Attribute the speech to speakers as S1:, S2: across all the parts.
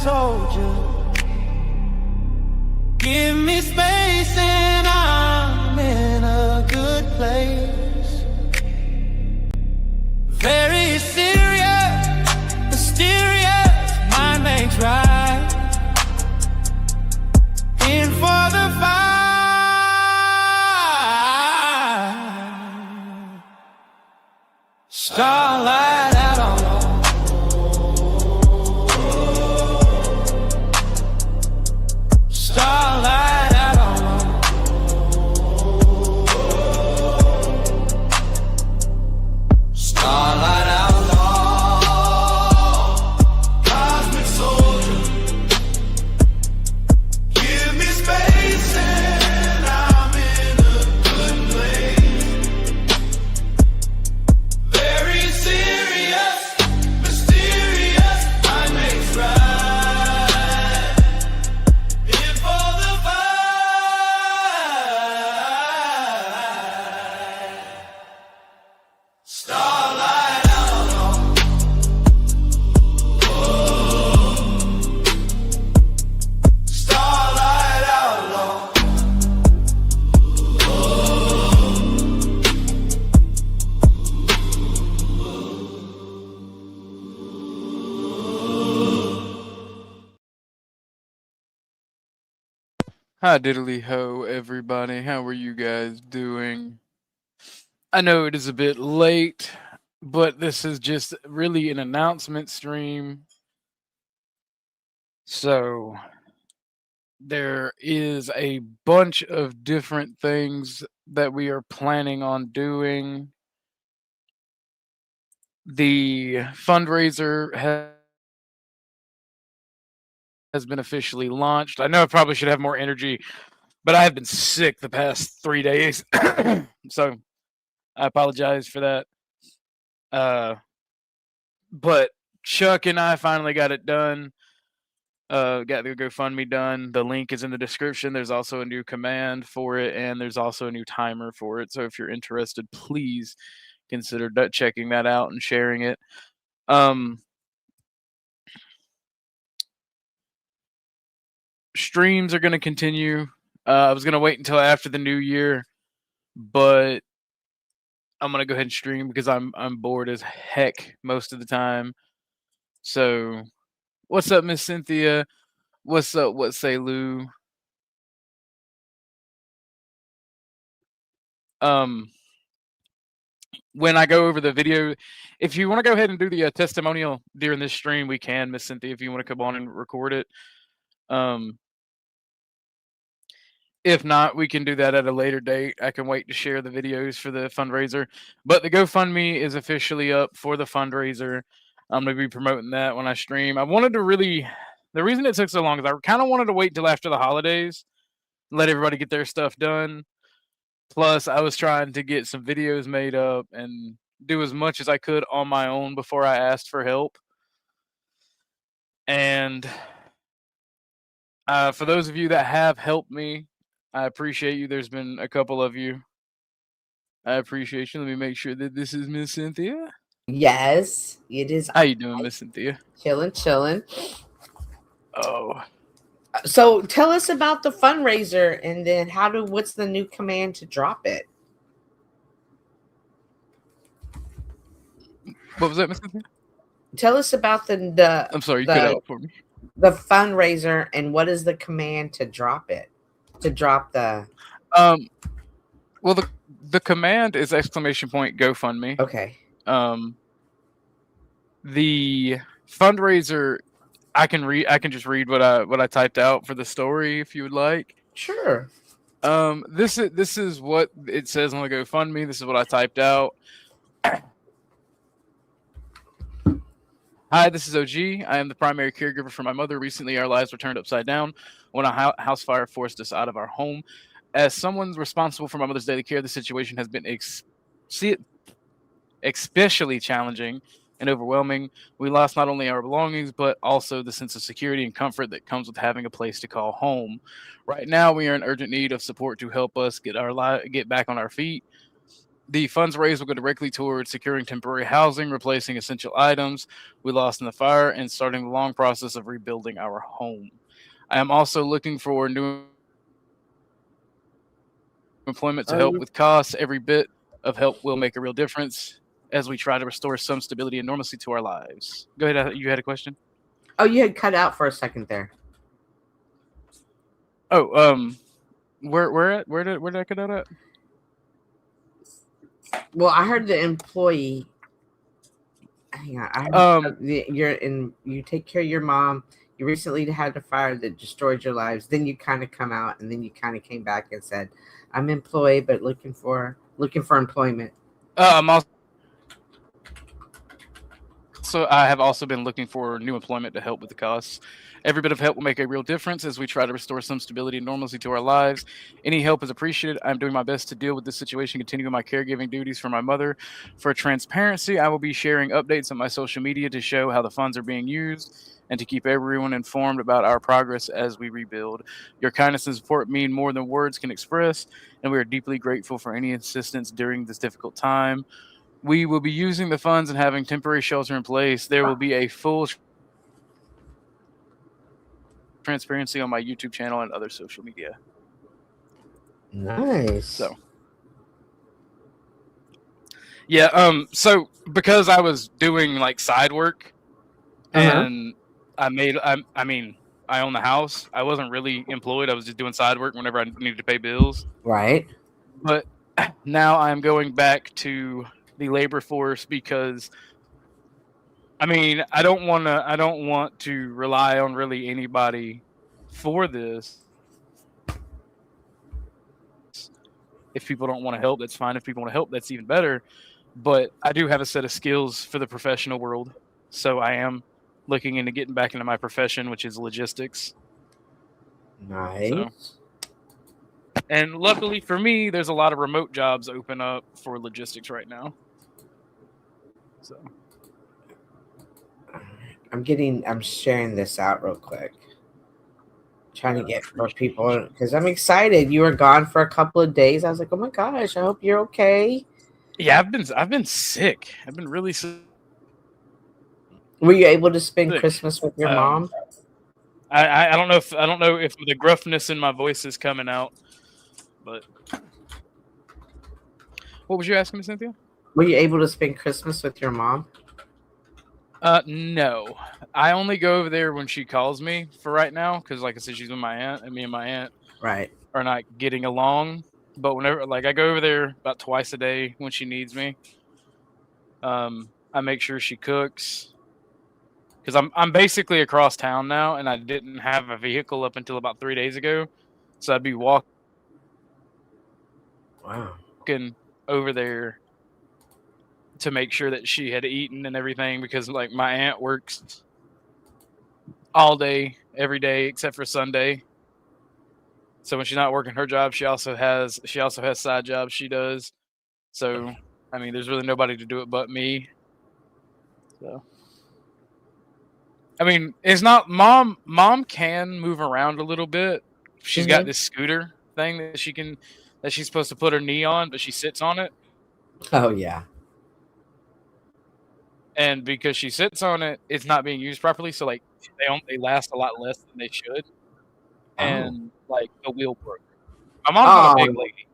S1: soldier. Give me space and I'm in a good place. Very serious, mysterious, my name's right. In for the fight. Starlight out on low. Starlight out on low. Starlight out low. Cosmic soldier. Give me space and I'm in a good place. Very serious, mysterious, my name's right. In for the fight. Starlight out low. Starlight out low.
S2: Hi diddly ho everybody, how are you guys doing? I know it is a bit late, but this is just really an announcement stream. So there is a bunch of different things that we are planning on doing. The fundraiser has been officially launched. I know I probably should have more energy, but I have been sick the past 3 days. So I apologize for that. But Chuck and I finally got it done. Got the GoFundMe done. The link is in the description. There's also a new command for it, and there's also a new timer for it. So if you're interested, please consider checking that out and sharing it. Streams are going to continue. I was going to wait until after the new year, but I'm going to go ahead and stream because I'm bored as heck most of the time. So, what's up, Miss Cynthia? What's up? What say Lou? When I go over the video, if you want to go ahead and do the testimonial during this stream, we can, Miss Cynthia, if you want to come on and record it. If not, we can do that at a later date. I can wait to share the videos for the fundraiser. But the GoFundMe is officially up for the fundraiser. I'm going to be promoting that when I stream. I wanted to really... The reason it took so long is I kind of wanted to wait till after the holidays, let everybody get their stuff done. Plus, I was trying to get some videos made up and do as much as I could on my own before I asked for help. And for those of you that have helped me, I appreciate you. There's been a couple of you. I appreciate you. Let me make sure that this is Miss Cynthia.
S3: Yes, it is.
S2: How you doing, Miss Cynthia?
S3: Chilling.
S2: Oh.
S3: So tell us about the fundraiser and then what's the new command to drop it?
S2: What was that, Miss Cynthia?
S3: Tell us about the
S2: I'm sorry, you cut out for me.
S3: The fundraiser and what is the command to drop it? To drop the
S2: well, the command is !GoFundMe.
S3: Okay.
S2: The fundraiser, I can just read what I typed out for the story if you would like.
S3: Sure.
S2: This is what it says on the GoFundMe. This is what I typed out. Hi, this is OG. I am the primary caregiver for my mother. Recently, our lives were turned upside down when a house fire forced us out of our home. As someone responsible for my mother's daily care, the situation has been especially challenging and overwhelming. We lost not only our belongings, but also the sense of security and comfort that comes with having a place to call home. Right now, we are in urgent need of support to help us get back on our feet. The funds raised will go directly towards securing temporary housing, replacing essential items we lost in the fire, and starting the long process of rebuilding our home. I am also looking for new employment to
S3: Oh,
S2: help
S3: you,
S2: with costs. Every bit of help will make a real difference as we try to restore some stability and normalcy to our lives. Go ahead. You had a question?
S3: you had cut out for a second there.
S2: Oh, where did I cut out at?
S3: Well, I heard the employee. Hang on, I heard you take care of your mom. You recently had a fire that destroyed your lives. Then you kind of come out, and then you kind of came back and said, "I'm employed, but looking for employment."
S2: I'm also I have also been looking for new employment to help with the costs. Every bit of help will make a real difference as we try to restore some stability and normalcy to our lives. Any help is appreciated. I'm doing my best to deal with this situation, continuing my caregiving duties for my mother. For transparency, I will be sharing updates on my social media to show how the funds are being used and to keep everyone informed about our progress as we rebuild. Your kindness and support mean more than words can express, and we are deeply grateful for any assistance during this difficult time. We will be using the funds and having temporary shelter in place. There will be a full transparency on my YouTube channel and other social media.
S3: Nice.
S2: So, yeah. So because I was doing like side work, and I mean, I own the house. I wasn't really employed. I was just doing side work whenever I needed to pay bills.
S3: Right.
S2: But now I'm going back to the labor force because I mean, I don't want to rely on really anybody for this. If people don't want to help, that's fine. If people want to help, that's even better. But I do have a set of skills for the professional world. So I am looking into getting back into my profession, which is logistics.
S3: Nice.
S2: So, and luckily for me, there's a lot of remote jobs open up for logistics right now. So
S3: I'm sharing this out real quick. Trying to get more people because I'm excited. You were gone for a couple of days. I was like, oh my gosh, I hope you're okay.
S2: Yeah, I've been sick. I've been really sick.
S3: Were you able to spend Christmas with your mom?
S2: I don't know if the gruffness in my voice is coming out, but what was you asking me, Cynthia?
S3: Were you able to spend Christmas with your mom?
S2: No. I only go over there when she calls me for right now because, like I said, she's with my aunt, and me and my aunt are not getting along. But whenever, like, I go over there about twice a day when she needs me. I make sure she cooks because I'm basically across town now, and I didn't have a vehicle up until about 3 days ago, so I'd be walking over there to make sure that she had eaten and everything because, like, my aunt works all day, every day except for Sunday. So when she's not working her job, she also has side jobs she does. So I mean, there's really nobody to do it but me. So I mean, it's not mom. Mom can move around a little bit. She's got this scooter thing that she's supposed to put her knee on, but she sits on it.
S3: Oh yeah.
S2: And because she sits on it, it's not being used properly. So like they last a lot less than they should. And like the wheel broke. My mom's not a big lady.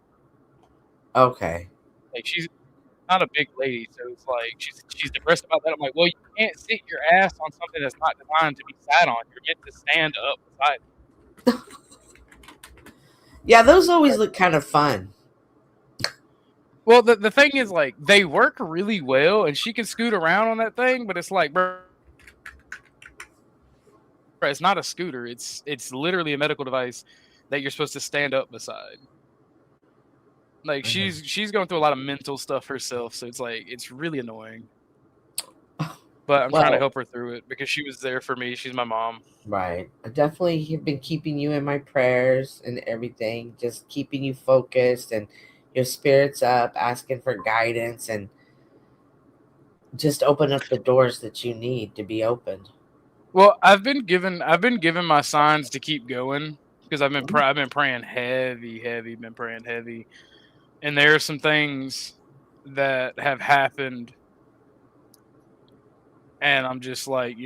S3: Okay.
S2: Like she's not a big lady, so it's like she's depressed about that. I'm like, well, you can't sit your ass on something that's not designed to be sat on. You're meant to stand up beside it.
S3: Yeah, those always look kind of fun.
S2: Well, the thing is, like, they work really well, and she can scoot around on that thing, but it's like, bro, it's not a scooter. It's literally a medical device that you're supposed to stand up beside. Like, she's going through a lot of mental stuff herself, so it's like, it's really annoying. But I'm trying to help her through it because she was there for me. She's my mom.
S3: Right. I definitely have been keeping you in my prayers and everything, just keeping you focused and your spirits up, asking for guidance, and just open up the doors that you need to be opened.
S2: Well, I've been given my signs to keep going because I've been praying heavy, been praying heavy, and there are some things that have happened, and I'm just like,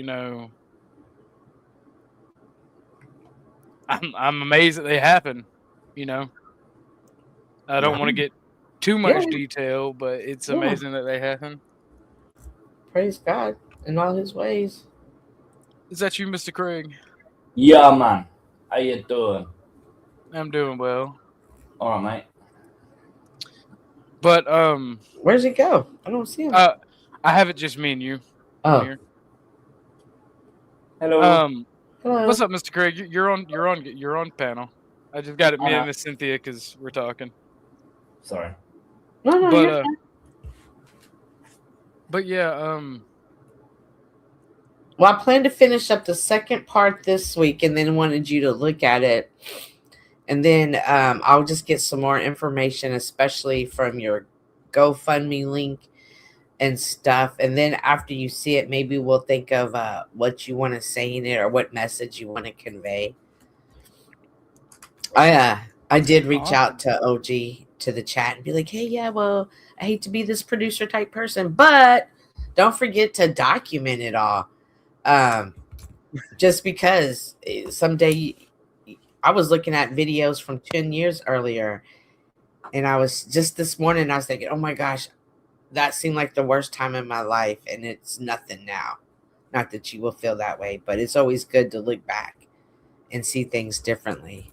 S2: I'm amazed that they happen. I don't want to get too
S3: Yeah.
S2: much detail, but it's
S3: Yeah.
S2: amazing that they happen.
S3: Praise God in all His ways.
S2: Is that you, Mr. Craig?
S4: Yeah, man. How you doing?
S2: I'm doing well.
S4: All right, mate.
S2: But
S3: Where's he go? I don't see him.
S2: I have it just me and you on here.
S4: Hello.
S3: Hello.
S2: What's up, Mr. Craig? You're on panel. I just got it me and Miss Cynthia because we're talking.
S4: Sorry.
S3: No,
S2: But
S3: you're fine.
S2: but yeah,
S3: Well, I plan to finish up the second part this week, and then wanted you to look at it, and then I'll just get some more information, especially from your GoFundMe link and stuff. And then after you see it, maybe we'll think of what you want to say in it or what message you want to convey. I did reach out to OG to the chat and be like, hey, yeah, well, I hate to be this producer type person, but don't forget to document it all. Just because someday I was looking at videos from 10 years earlier, and I was just this morning, I was thinking, oh my gosh, that seemed like the worst time in my life, and it's nothing now. Not that you will feel that way, but it's always good to look back and see things differently.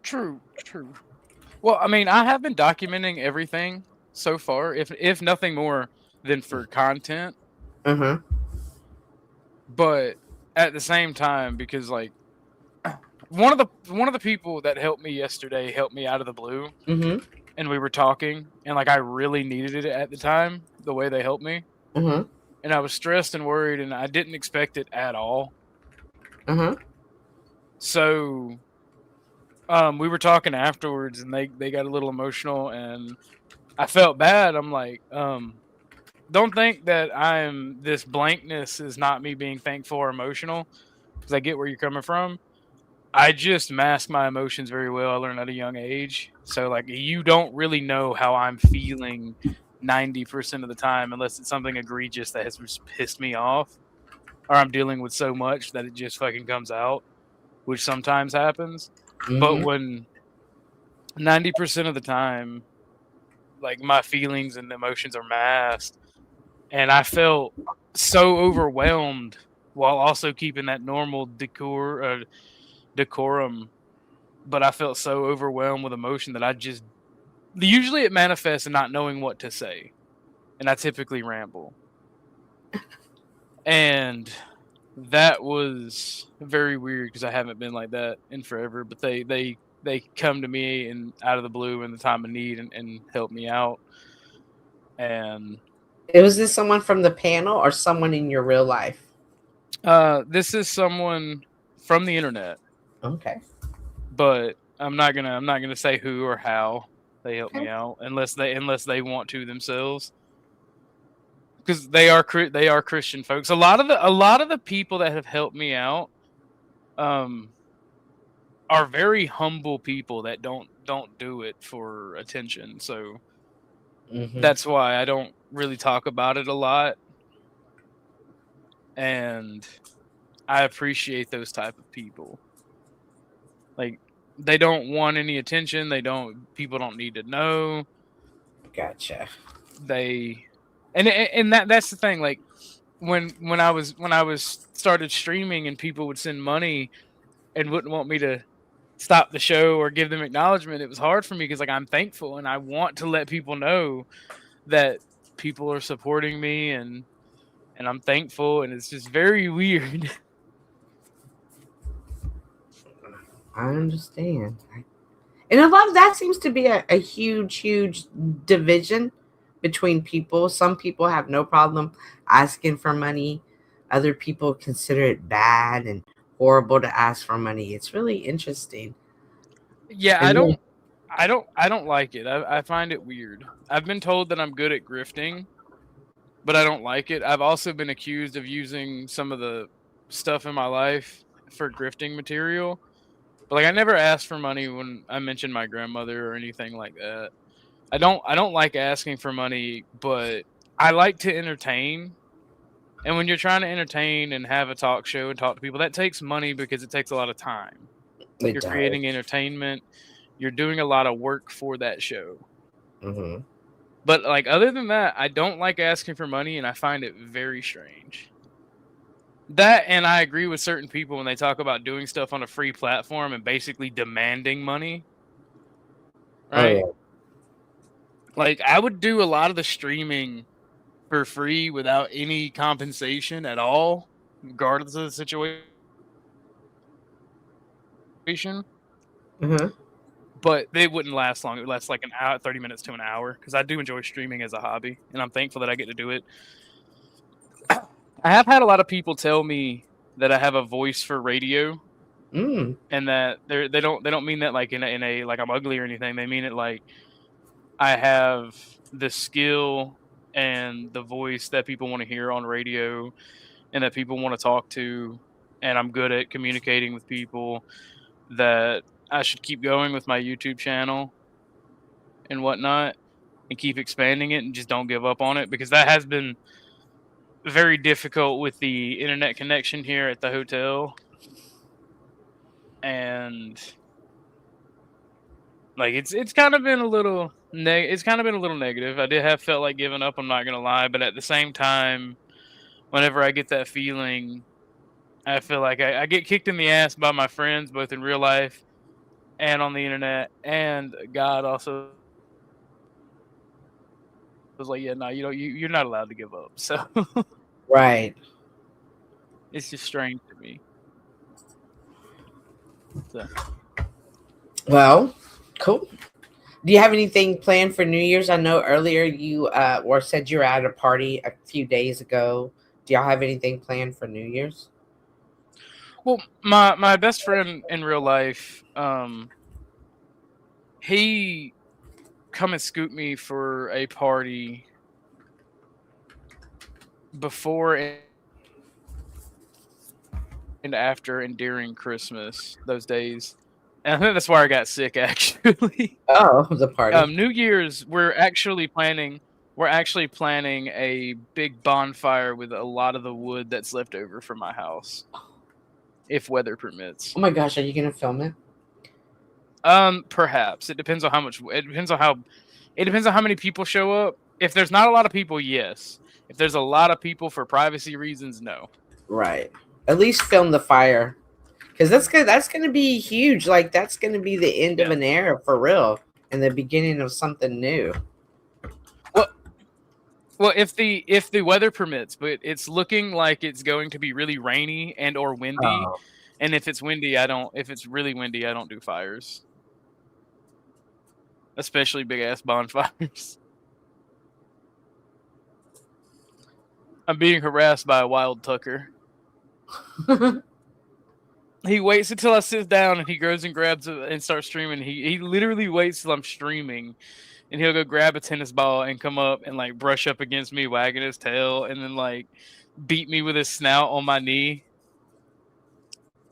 S2: True. Well, I mean, I have been documenting everything so far, if nothing more than for content. But at the same time, because like one of the people that helped me yesterday helped me out of the blue, and we were talking, and like I really needed it at the time, the way they helped me, and I was stressed and worried, and I didn't expect it at all. So we were talking afterwards, and they got a little emotional, and I felt bad. I'm like, don't think that this blankness is not me being thankful or emotional, because I get where you're coming from. I just mask my emotions very well. I learned at a young age. So like you don't really know how I'm feeling 90% of the time unless it's something egregious that has pissed me off, or I'm dealing with so much that it just fucking comes out, which sometimes happens. But when 90% of the time, like my feelings and emotions are masked, and I felt so overwhelmed while also keeping that normal decorum, but I felt so overwhelmed with emotion that I just usually it manifests in not knowing what to say, and I typically ramble, and that was very weird because I haven't been like that in forever. But they come to me and out of the blue in the time of need and help me out. And
S3: was this someone from the panel or someone in your real life?
S2: This is someone from the internet.
S3: Okay.
S2: But I'm not gonna say who or how they help me out unless they want to themselves, because they are Christian folks. A lot of the people that have helped me out, are very humble people that don't do it for attention. So that's why I don't really talk about it a lot, and I appreciate those type of people. Like, they don't want any attention. People don't need to know.
S3: Gotcha.
S2: That's the thing. Like when I was started streaming and people would send money and wouldn't want me to stop the show or give them acknowledgement, it was hard for me because like I'm thankful and I want to let people know that people are supporting me and I'm thankful, and it's just very weird.
S3: I understand. And a lot of that seems to be a huge division between people. Some people have no problem asking for money. Other people consider it bad and horrible to ask for money. It's really interesting.
S2: Yeah, I don't like it. I find it weird. I've been told that I'm good at grifting, but I don't like it. I've also been accused of using some of the stuff in my life for grifting material. But like I never asked for money when I mentioned my grandmother or anything like that. I don't like asking for money, but I like to entertain. And when you're trying to entertain and have a talk show and talk to people, that takes money because it takes a lot of time.
S3: It
S2: You're
S3: does.
S2: creating entertainment. You're doing a lot of work for that show.
S3: Mm-hmm.
S2: But like other than that, I don't like asking for money, and I find it very strange. That, and I agree with certain people when they talk about doing stuff on a free platform and basically demanding money. Right?
S3: Oh,
S2: Like I would do a lot of the streaming for free without any compensation at all, regardless of the situation.
S3: yeah. Mm-hmm.
S2: But they wouldn't last long. It would last like an hour, 30 minutes to an hour, because I do enjoy streaming as a hobby, and I'm thankful that I get to do it. I have had a lot of people tell me that I have a voice for radio,
S3: Mm.
S2: and that they don't mean that like in a like I'm ugly or anything. They mean it like I have the skill and the voice that people want to hear on radio, and that people want to talk to, and I'm good at communicating with people. That I should keep going with my YouTube channel and whatnot, and keep expanding it, and just don't give up on it, because that has been very difficult with the internet connection here at the hotel, and like it's kind of been a little negative. I did have felt like giving up. I'm not gonna lie, but at the same time, whenever I get that feeling, I feel like I get kicked in the ass by my friends, both in real life and on the internet, and God also was like, yeah, no, you're not allowed to give up. So
S3: Right.
S2: it's just strange to me. So.
S3: Well, cool. Do you have anything planned for New Year's? I know earlier you said you were at a party a few days ago. Do y'all have anything planned for New Year's?
S2: Well, my best friend in real life, he come and scoop me for a party before and after and during Christmas, those days. And I think that's why I got sick, actually.
S3: Oh, the party.
S2: New Year's, we're actually planning a big bonfire with a lot of the wood that's left over from my house, if weather permits.
S3: Oh my gosh, are you gonna film it?
S2: Perhaps. It depends on how much. It depends on how many people show up. If there's not a lot of people, yes. If there's a lot of people for privacy reasons, no.
S3: Right. At least film the fire, because that's gonna be huge. Like that's gonna be the end of an era for real, and the beginning of something new.
S2: Well, if the weather permits, but it's looking like it's going to be really rainy and or windy.
S3: Oh.
S2: And if it's windy, if it's really windy, I don't do fires. Especially big ass bonfires. I'm being harassed by a wild Tucker. He waits until I sit down, and he goes and grabs it and starts streaming. He literally waits till I'm streaming, and he'll go grab a tennis ball and come up and like brush up against me, wagging his tail, and then like beat me with his snout on my knee.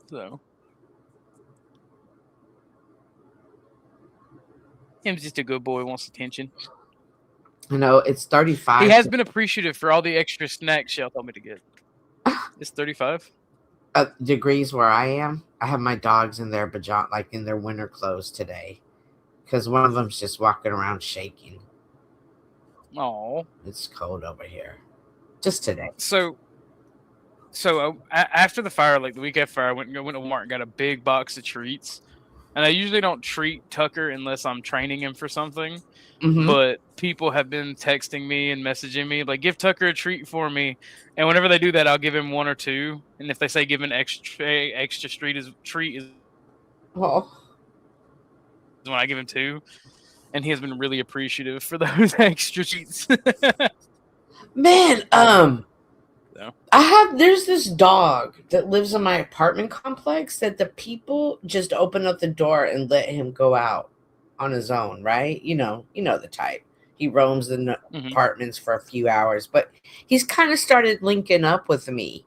S2: So him's just a good boy, wants attention.
S3: You know, it's 35.
S2: He has been appreciative for all the extra snacks y'all told me to get. It's 35
S3: degrees where I am. I have my dogs in their pajamas, like in their winter clothes today, because one of them's just walking around shaking.
S2: Oh,
S3: It's cold over here. Just today.
S2: So after the fire, like the week after fire, I went to Walmart and got a big box of treats. And I usually don't treat Tucker unless I'm training him for something.
S3: Mhm.
S2: But people have been texting me and messaging me like, give Tucker a treat for me. And whenever they do that, I'll give him one or two. And if they say give an extra treat is
S3: Oh.
S2: when I give him two. And he has been really appreciative for those extra treats.
S3: Man,
S2: So.
S3: there's this dog that lives in my apartment complex that the people just open up the door and let him go out on his own, right? You know the type. He roams the apartments for a few hours, but he's kind of started linking up with me.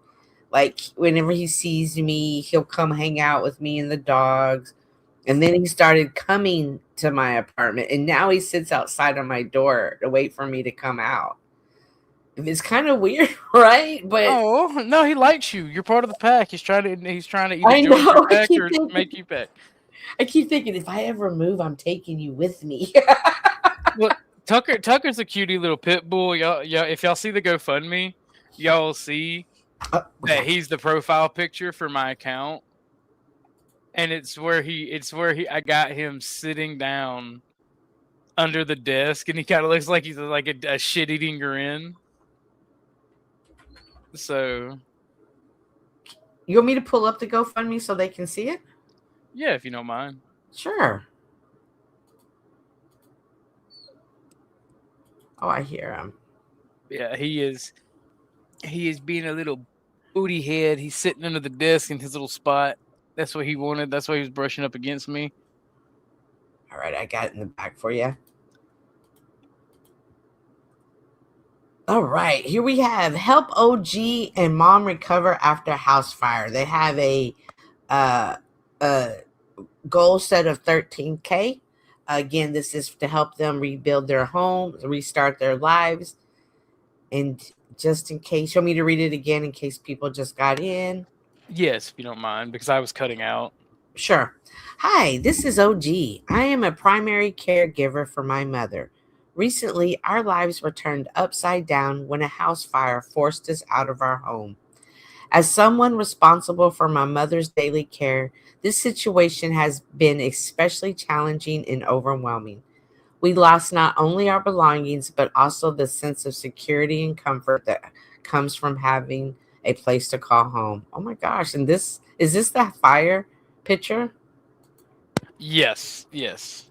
S3: Like whenever he sees me, he'll come hang out with me and the dogs. And then he started coming to my apartment, and now he sits outside of my door to wait for me to come out. It's kind of weird, right? But
S2: Oh no, he likes you. You're part of the pack. He's trying to either
S3: I
S2: join your
S3: know.
S2: pack or make you pack.
S3: I keep thinking if I ever move, I'm taking you with me.
S2: Well, Tucker's a cutie little pit bull. Y'all, if y'all see the GoFundMe, y'all will see that he's the profile picture for my account, and it's where I got him sitting down under the desk, and he kind of looks like he's like a shit-eating grin. So,
S3: You want me to pull up the GoFundMe so they can see it?
S2: yeah, if you don't mind.
S3: Sure. Oh, I hear him.
S2: Yeah, he is being a little booty head. He's sitting under the desk in his little spot. That's what he wanted. That's why he was brushing up against me.
S3: All right, I got it in the back for you. All right, here we have help OG and mom recover after house fire. They have a goal set of 13K. Again, this is to help them rebuild their home, restart their lives. And just in case, you want me to read it again in case people just got in?
S2: Yes, if you don't mind, because I was cutting out.
S3: Sure. Hi, this is OG. I am a primary caregiver for my mother. Recently, our lives were turned upside down when a house fire forced us out of our home. As someone responsible for my mother's daily care, this situation has been especially challenging and overwhelming. We lost not only our belongings, but also the sense of security and comfort that comes from having a place to call home. Oh my gosh. And is this that fire picture?
S2: Yes.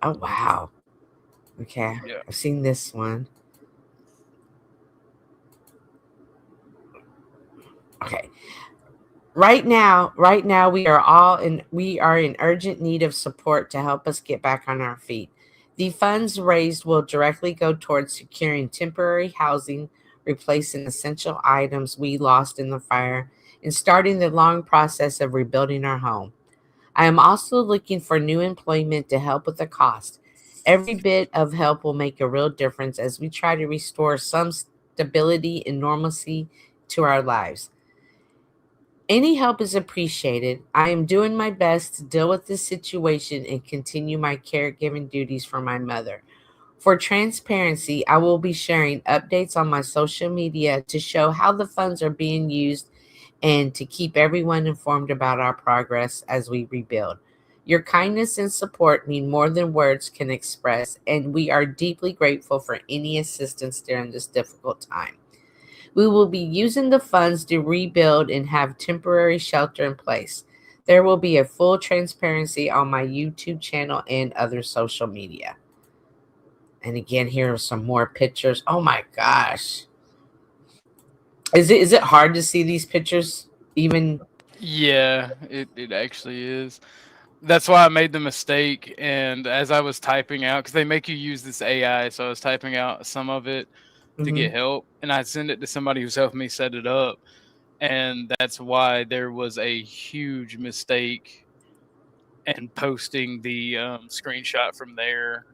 S3: Oh, wow. Okay.
S2: Yeah.
S3: I've seen this one. Okay. Right now, we are in urgent need of support to help us get back on our feet. The funds raised will directly go towards securing temporary housing, replacing essential items we lost in the fire, and starting the long process of rebuilding our home. I am also looking for new employment to help with the cost. Every bit of help will make a real difference as we try to restore some stability and normalcy to our lives. Any help is appreciated. I am doing my best to deal with this situation and continue my caregiving duties for my mother. For transparency, I will be sharing updates on my social media to show how the funds are being used and to keep everyone informed about our progress as we rebuild. Your kindness and support mean more than words can express, and we are deeply grateful for any assistance during this difficult time. We will be using the funds to rebuild and have temporary shelter in place. There will be a full transparency on my YouTube channel and other social media. And again, here are some more pictures. Oh my gosh. Is it hard to see these pictures even?
S2: Yeah, it actually is. That's why I made the mistake. And as I was typing out, because they make you use this AI, so I was typing out some of it to get help, and I send it to somebody who's helped me set it up. And that's why there was a huge mistake in posting the screenshot from there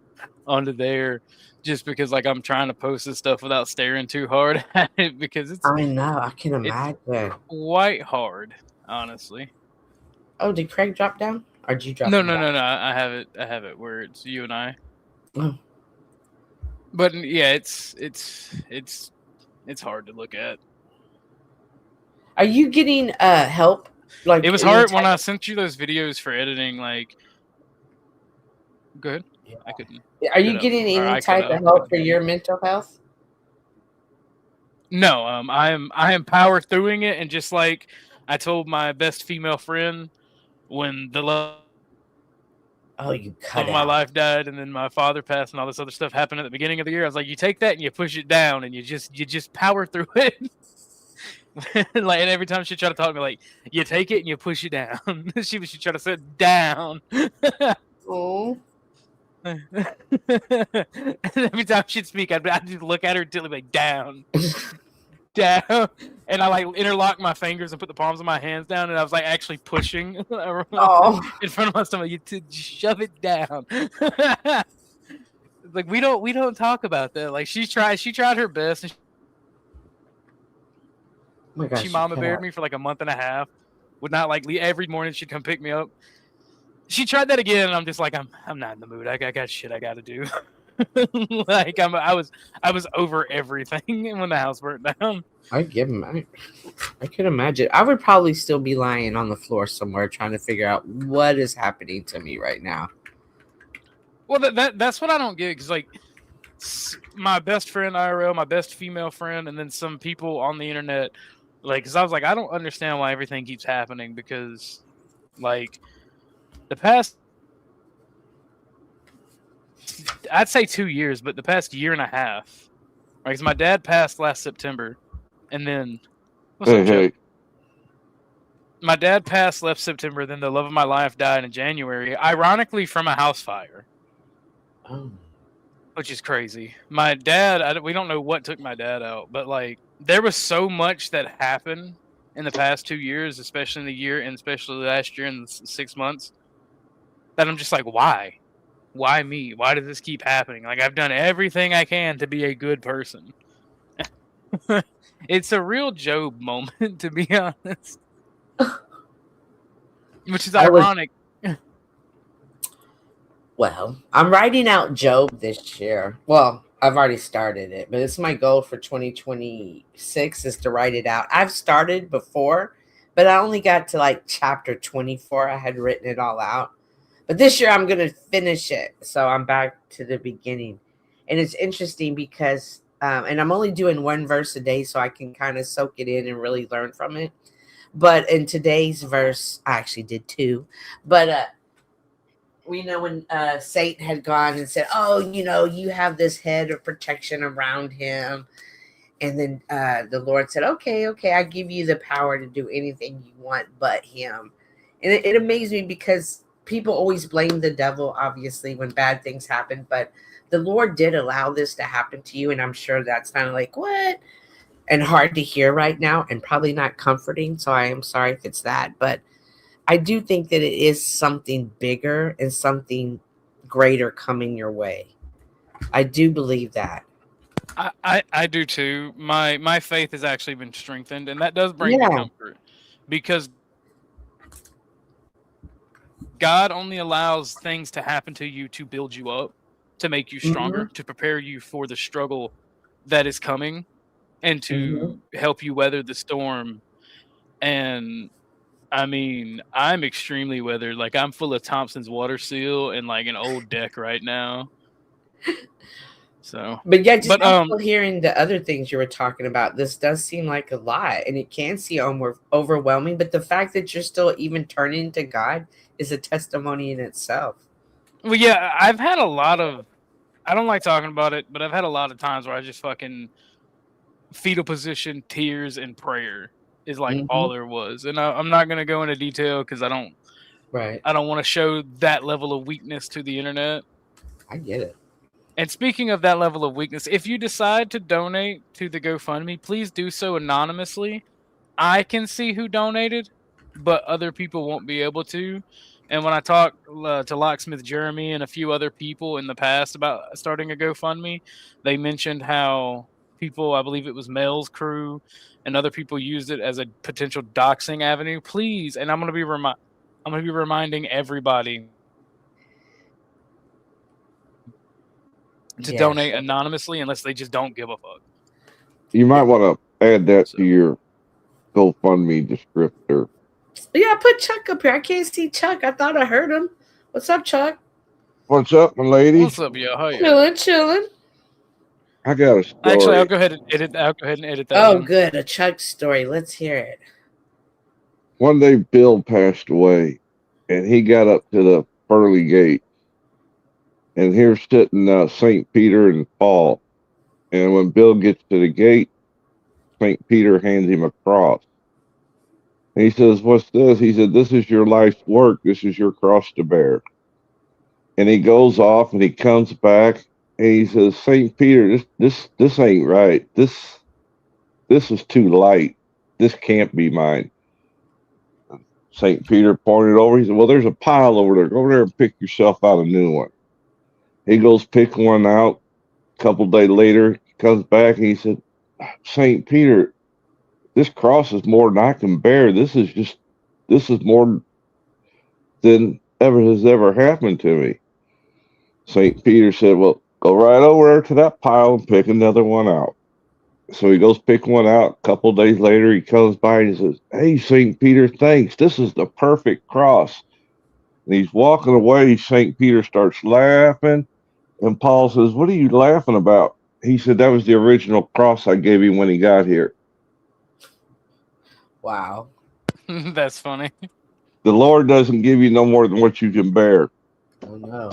S2: onto there, just because like I'm trying to post this stuff without staring too hard at it, because
S3: I know, I can imagine.
S2: quite hard, honestly.
S3: Oh, did Craig drop down? Or did you drop
S2: No.
S3: him down?
S2: I have it where it's you and I.
S3: Oh.
S2: But yeah, it's hard to look at.
S3: Are you getting help? Like
S2: It was hard when I sent you those videos for editing. Like, good.
S3: Yeah.
S2: I couldn't.
S3: Are you getting any type of help for your mental health?
S2: No, I am power throughing it, and just like I told my best female friend when the love
S3: you cut
S2: of my life died, and then my father passed, and all this other stuff happened at the beginning of the year. I was like, you take that and you push it down, and you just power through it. Like, and every time she tried to talk to me, like, you take it and you push it down. she tried to sit down.
S3: Oh.
S2: And every time she'd speak, I'd just look at her until be like, down. down, and I like interlocked my fingers and put the palms of my hands down, and I was like actually pushing
S3: Oh,
S2: in front of my stomach. You to shove it down. Like we don't talk about that. Like she tried her best, and
S3: my gosh,
S2: she mama beared me for like a month and a half. Would not like leave. Every morning she'd come pick me up. She tried that again, and I'm just like, I'm not in the mood. I got shit I got to do. Like I was over everything when the house burnt down.
S3: I can imagine. I would probably still be lying on the floor somewhere trying to figure out what is happening to me right now.
S2: Well, that's what I don't get, because like my best friend IRL, my best female friend, and then some people on the internet, like, because I was like, I don't understand why everything keeps happening, because like the past, I'd say 2 years, but the past year and a half, right? Because my dad passed last September, and then what's up, Joe? My dad passed last September, then the love of my life died in January, ironically from a house fire.
S3: Oh.
S2: Which is crazy. My dad, we don't know what took my dad out, but like there was so much that happened in the past 2 years, especially in the year and especially last year in the 6 months, that I'm just like, why? Why me? Why does this keep happening? Like I've done everything I can to be a good person. It's a real Job moment, to be honest. Which is ironic.
S3: Well, I'm writing out Job this year. Well, I've already started it, but it's my goal for 2026 is to write it out. I've started before, but I only got to like chapter 24. I had written it all out. But this year I'm going to finish it. So I'm back to the beginning. And it's interesting because, and I'm only doing one verse a day so I can kind of soak it in and really learn from it. But in today's verse, I actually did 2. But we know when Satan had gone and said, oh, you have this head of protection around him. And then the Lord said, okay, I give you the power to do anything you want but him. And it amazed me because people always blame the devil, obviously, when bad things happen. But the Lord did allow this to happen to you. And I'm sure that's kind of like, what? And hard to hear right now and probably not comforting. So I am sorry if it's that. But I do think that it is something bigger and something greater coming your way. I do believe that.
S2: I do too. My faith has actually been strengthened, and that does bring me comfort, because God only allows things to happen to you to build you up, to make you stronger, to prepare you for the struggle that is coming, and to help you weather the storm. And I mean, I'm extremely weathered. Like I'm full of Thompson's water seal and like an old deck right now. So,
S3: but yeah, just also hearing the other things you were talking about, this does seem like a lot, and it can seem overwhelming. But the fact that you're still even turning to God is a testimony in itself.
S2: Well, yeah, I've had a lot of. I don't like talking about it, but I've had a lot of times where I just fucking fetal position, tears, and prayer is like all there was. And I'm not gonna go into detail because I don't want to show that level of weakness to the internet.
S3: I get it.
S2: And speaking of that level of weakness, if you decide to donate to the GoFundMe, please do so anonymously. I can see who donated, but other people won't be able to. And when I talked to Locksmith Jeremy and a few other people in the past about starting a GoFundMe, they mentioned how people, I believe it was Mel's crew, and other people used it as a potential doxing avenue. Please, and I'm going to be reminding everybody to donate anonymously unless they just don't give a fuck.
S5: You might want to add that to your GoFundMe descriptor.
S3: Yeah, I put Chuck up here. I can't see Chuck. I thought I heard him. What's up, Chuck?
S5: What's up, my lady?
S2: What's up, yo? How you?
S3: Chilling.
S5: I got a story.
S2: Actually, I'll go ahead and edit that.
S3: Oh, good. A Chuck story. Let's hear it.
S5: One day, Bill passed away, and he got up to the pearly gate. And here's sitting St. Peter and Paul. And when Bill gets to the gate, St. Peter hands him a cross. And he says, what's this? He said, this is your life's work. This is your cross to bear. And he goes off and he comes back and he says, St. Peter, this ain't right. This this is too light. This can't be mine. St. Peter pointed over. He said, well, there's a pile over there. Go over there and pick yourself out a new one. He goes pick one out. A couple days later, he comes back and he said, St. Peter, this cross is more than I can bear. This is more than has ever happened to me. St. Peter said, well, go right over there to that pile and pick another one out. So he goes pick one out. A couple days later, he comes by and he says, hey, St. Peter, thanks. This is the perfect cross. And he's walking away. St. Peter starts laughing. And Paul says, what are you laughing about? He said, that was the original cross I gave him when he got here.
S3: Wow.
S2: That's funny.
S5: The Lord doesn't give you no more than what you can bear.
S3: Oh, no.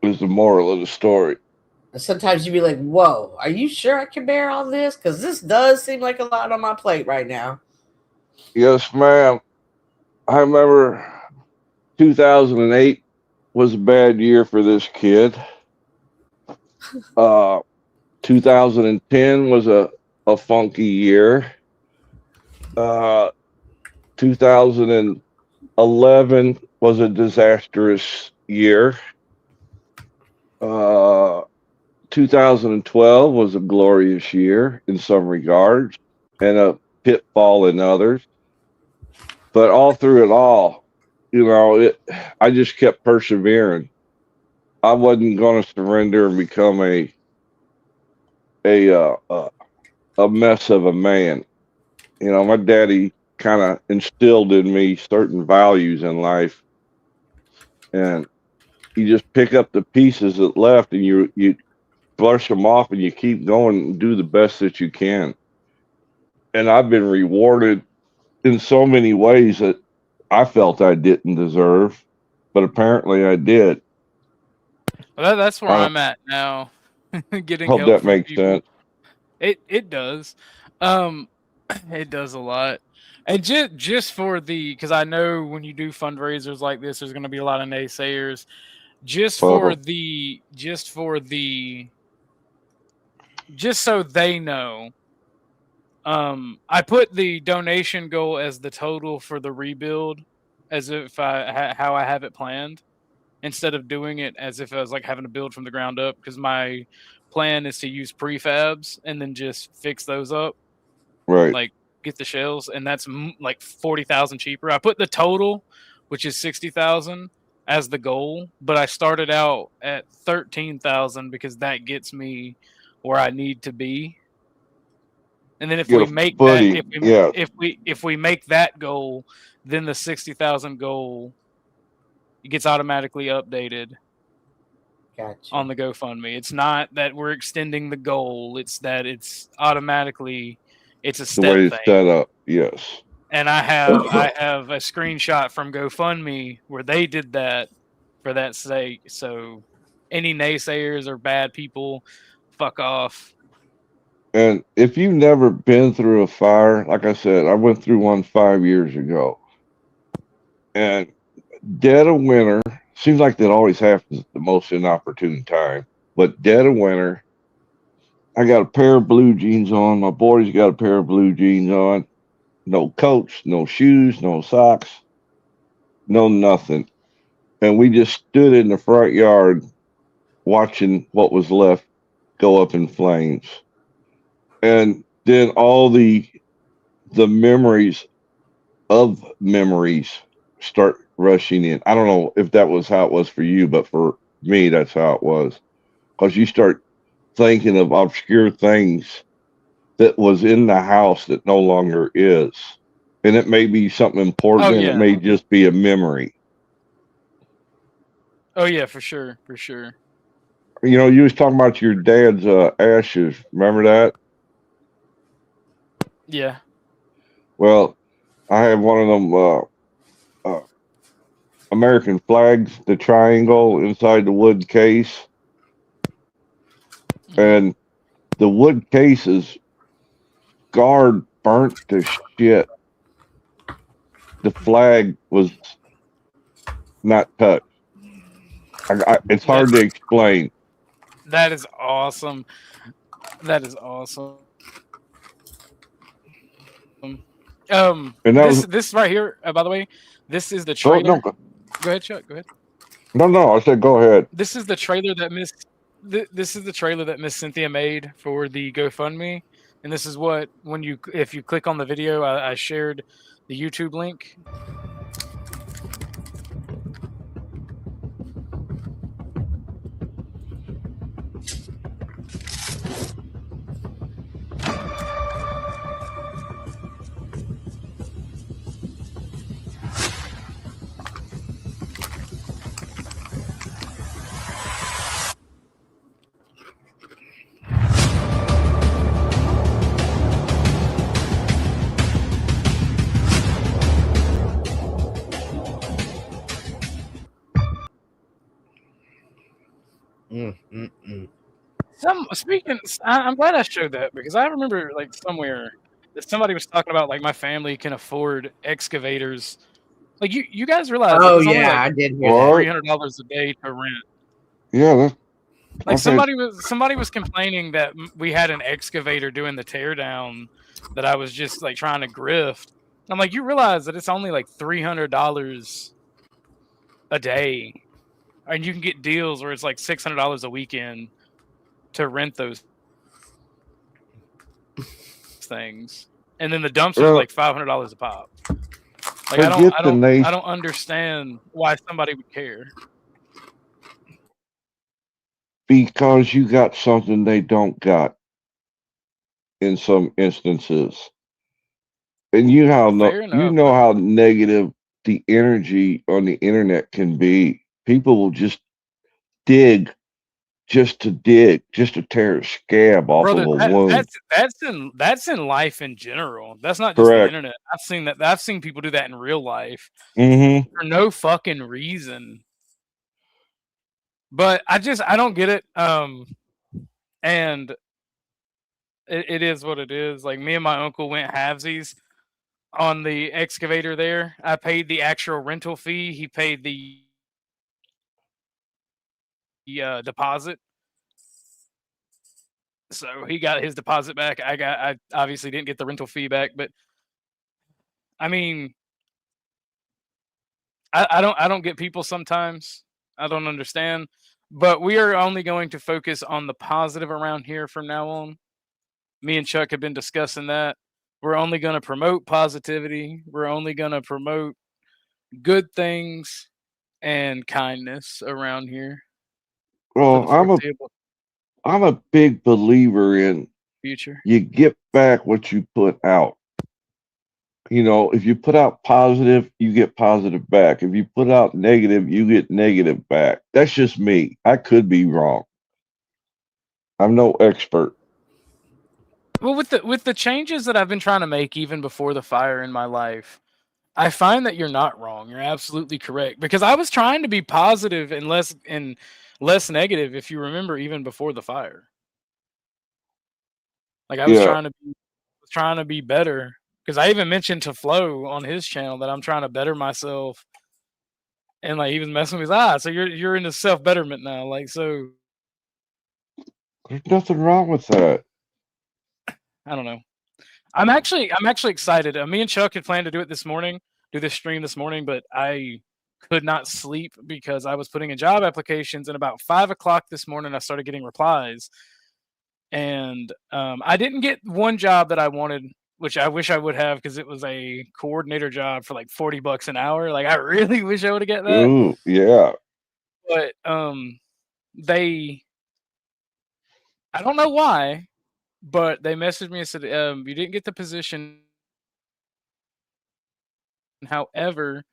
S5: Is the moral of the story.
S3: And sometimes you'd be like, whoa, are you sure I can bear all this? Because this does seem like a lot on my plate right now.
S5: Yes, ma'am. I remember 2008 was a bad year for this kid. 2010 was a funky year. 2011 was a disastrous year. 2012 was a glorious year in some regards and a pitfall in others. But all through it all, I just kept persevering. I wasn't going to surrender and become a mess of a man. My daddy kind of instilled in me certain values in life, and you just pick up the pieces that left and you brush them off and you keep going and do the best that you can. And I've been rewarded in so many ways that I felt I didn't deserve, but apparently I did.
S2: Well, that's where I'm at now. Getting
S5: hope
S2: help
S5: that
S2: from
S5: makes
S2: people.
S5: sense.
S2: It does. It does a lot. And just for because I know when you do fundraisers like this, there's going to be a lot of naysayers. Just so they know, I put the donation goal as the total for the rebuild, as if how I have it planned, instead of doing it as if I was like having to build from the ground up, because my plan is to use prefabs and then just fix those up,
S5: right?
S2: Like get the shells, and that's like 40,000 cheaper. I put the total, which is 60,000, as the goal, but I started out at 13,000 because that gets me where I need to be. And then if we make if we make that goal, then the 60,000 goal gets automatically updated.
S3: Gotcha.
S2: On the GoFundMe. It's not that we're extending the goal; it's that it's automatically it's a step
S5: the way
S2: thing.
S5: It's set up. Yes.
S2: And I have a screenshot from GoFundMe where they did that for that sake. So any naysayers or bad people, fuck off.
S5: And if you've never been through a fire, like I said, I went through one 5 years ago. And dead of winter, seems like that always happens at the most inopportune time. But dead of winter, I got a pair of blue jeans on. My boy's got a pair of blue jeans on. No coats, no shoes, no socks, no nothing. And we just stood in the front yard watching what was left go up in flames. And then all the memories of memories start rushing in. I don't know if that was how it was for you, but for me, that's how it was. Because you start thinking of obscure things that was in the house that no longer is. And it may be something important, and it may just be a memory.
S2: Oh, yeah, for sure, for sure.
S5: You was talking about your dad's ashes. Remember that?
S2: Yeah.
S5: Well, I have one of them American flags, the triangle inside the wood case. And the wood case is scarred, burnt to shit. The flag was not touched. It's hard to explain.
S2: That is awesome. That is awesome.
S5: And that was
S2: This right here, by the way, this is the
S5: oh
S2: trailer.
S5: no,
S2: Go ahead, Chuck. Go ahead.
S5: no. I said go ahead.
S2: This is the trailer that this is the trailer that Miss Cynthia made for the GoFundMe, and this is what if you click on the video, I shared the YouTube link. I'm glad I showed that because I remember like somewhere that somebody was talking about like my family can afford excavators. Like you guys realize like
S3: Oh
S2: it's only
S3: yeah,
S2: like
S3: I did hear
S5: What?
S3: that.
S2: $300 a day to rent.
S5: Yeah,
S2: Like
S5: I've had
S2: somebody was complaining that we had an excavator doing the teardown that I was just like trying to grift. I'm like, you realize that it's only like $300 a day, and you can get deals where it's like $600 a weekend to rent those things, and then the dumpsters are
S5: well,
S2: like $500 a pop. Like
S5: forget the
S2: I
S5: nation
S2: don't understand why somebody would care.
S5: because you got something they don't got in some instances. And
S2: Fair
S5: you
S2: enough,
S5: know
S2: but
S5: how negative the energy on the internet can be. People will just dig just to dig, just to tear a scab off of
S2: brother,
S5: a wound.
S2: that's in life in general. That's not just the
S5: Correct.
S2: internet. I've seen that. I've seen people do that in real life
S5: Mm-hmm.
S2: for no fucking reason. But I don't get it. And it is what it is. Like me and my uncle went halvesies on the excavator there. I paid the actual rental fee. He paid the deposit. So he got his deposit back. I obviously didn't get the rental fee back, but I mean, I don't get people sometimes. I don't understand. But we are only going to focus on the positive around here from now on. Me and Chuck have been discussing that. We're only going to promote positivity. We're only going to promote good things and kindness around here for the
S5: Well,
S2: foreseeable
S5: I'm a big believer in
S2: future.
S5: you get back what you put out. You know, if you put out positive, you get positive back. If you put out negative, you get negative back. That's just me. I could be wrong. I'm no expert.
S2: Well, with the changes that I've been trying to make even before the fire in my life, I find that you're not wrong. You're absolutely correct because I was trying to be positive and less negative. If you remember, even before the fire, like I was
S5: Yeah.
S2: trying to be better because I even mentioned to Flo on his channel that I'm trying to better myself, and like he was messing with me. So you're into self betterment now, like so.
S5: There's nothing wrong with that.
S2: I don't know. I'm actually excited. Me and Chuck had planned to do this stream this morning, but I could not sleep because I was putting in job applications, and about 5 o'clock this morning I started getting replies, and I didn't get one job that I wanted, which I wish I would have because it was a coordinator job for like $40 an hour. Like I really wish I would have get that,
S5: Ooh, yeah.
S2: but I don't know why, but they messaged me and said you didn't get the position. However,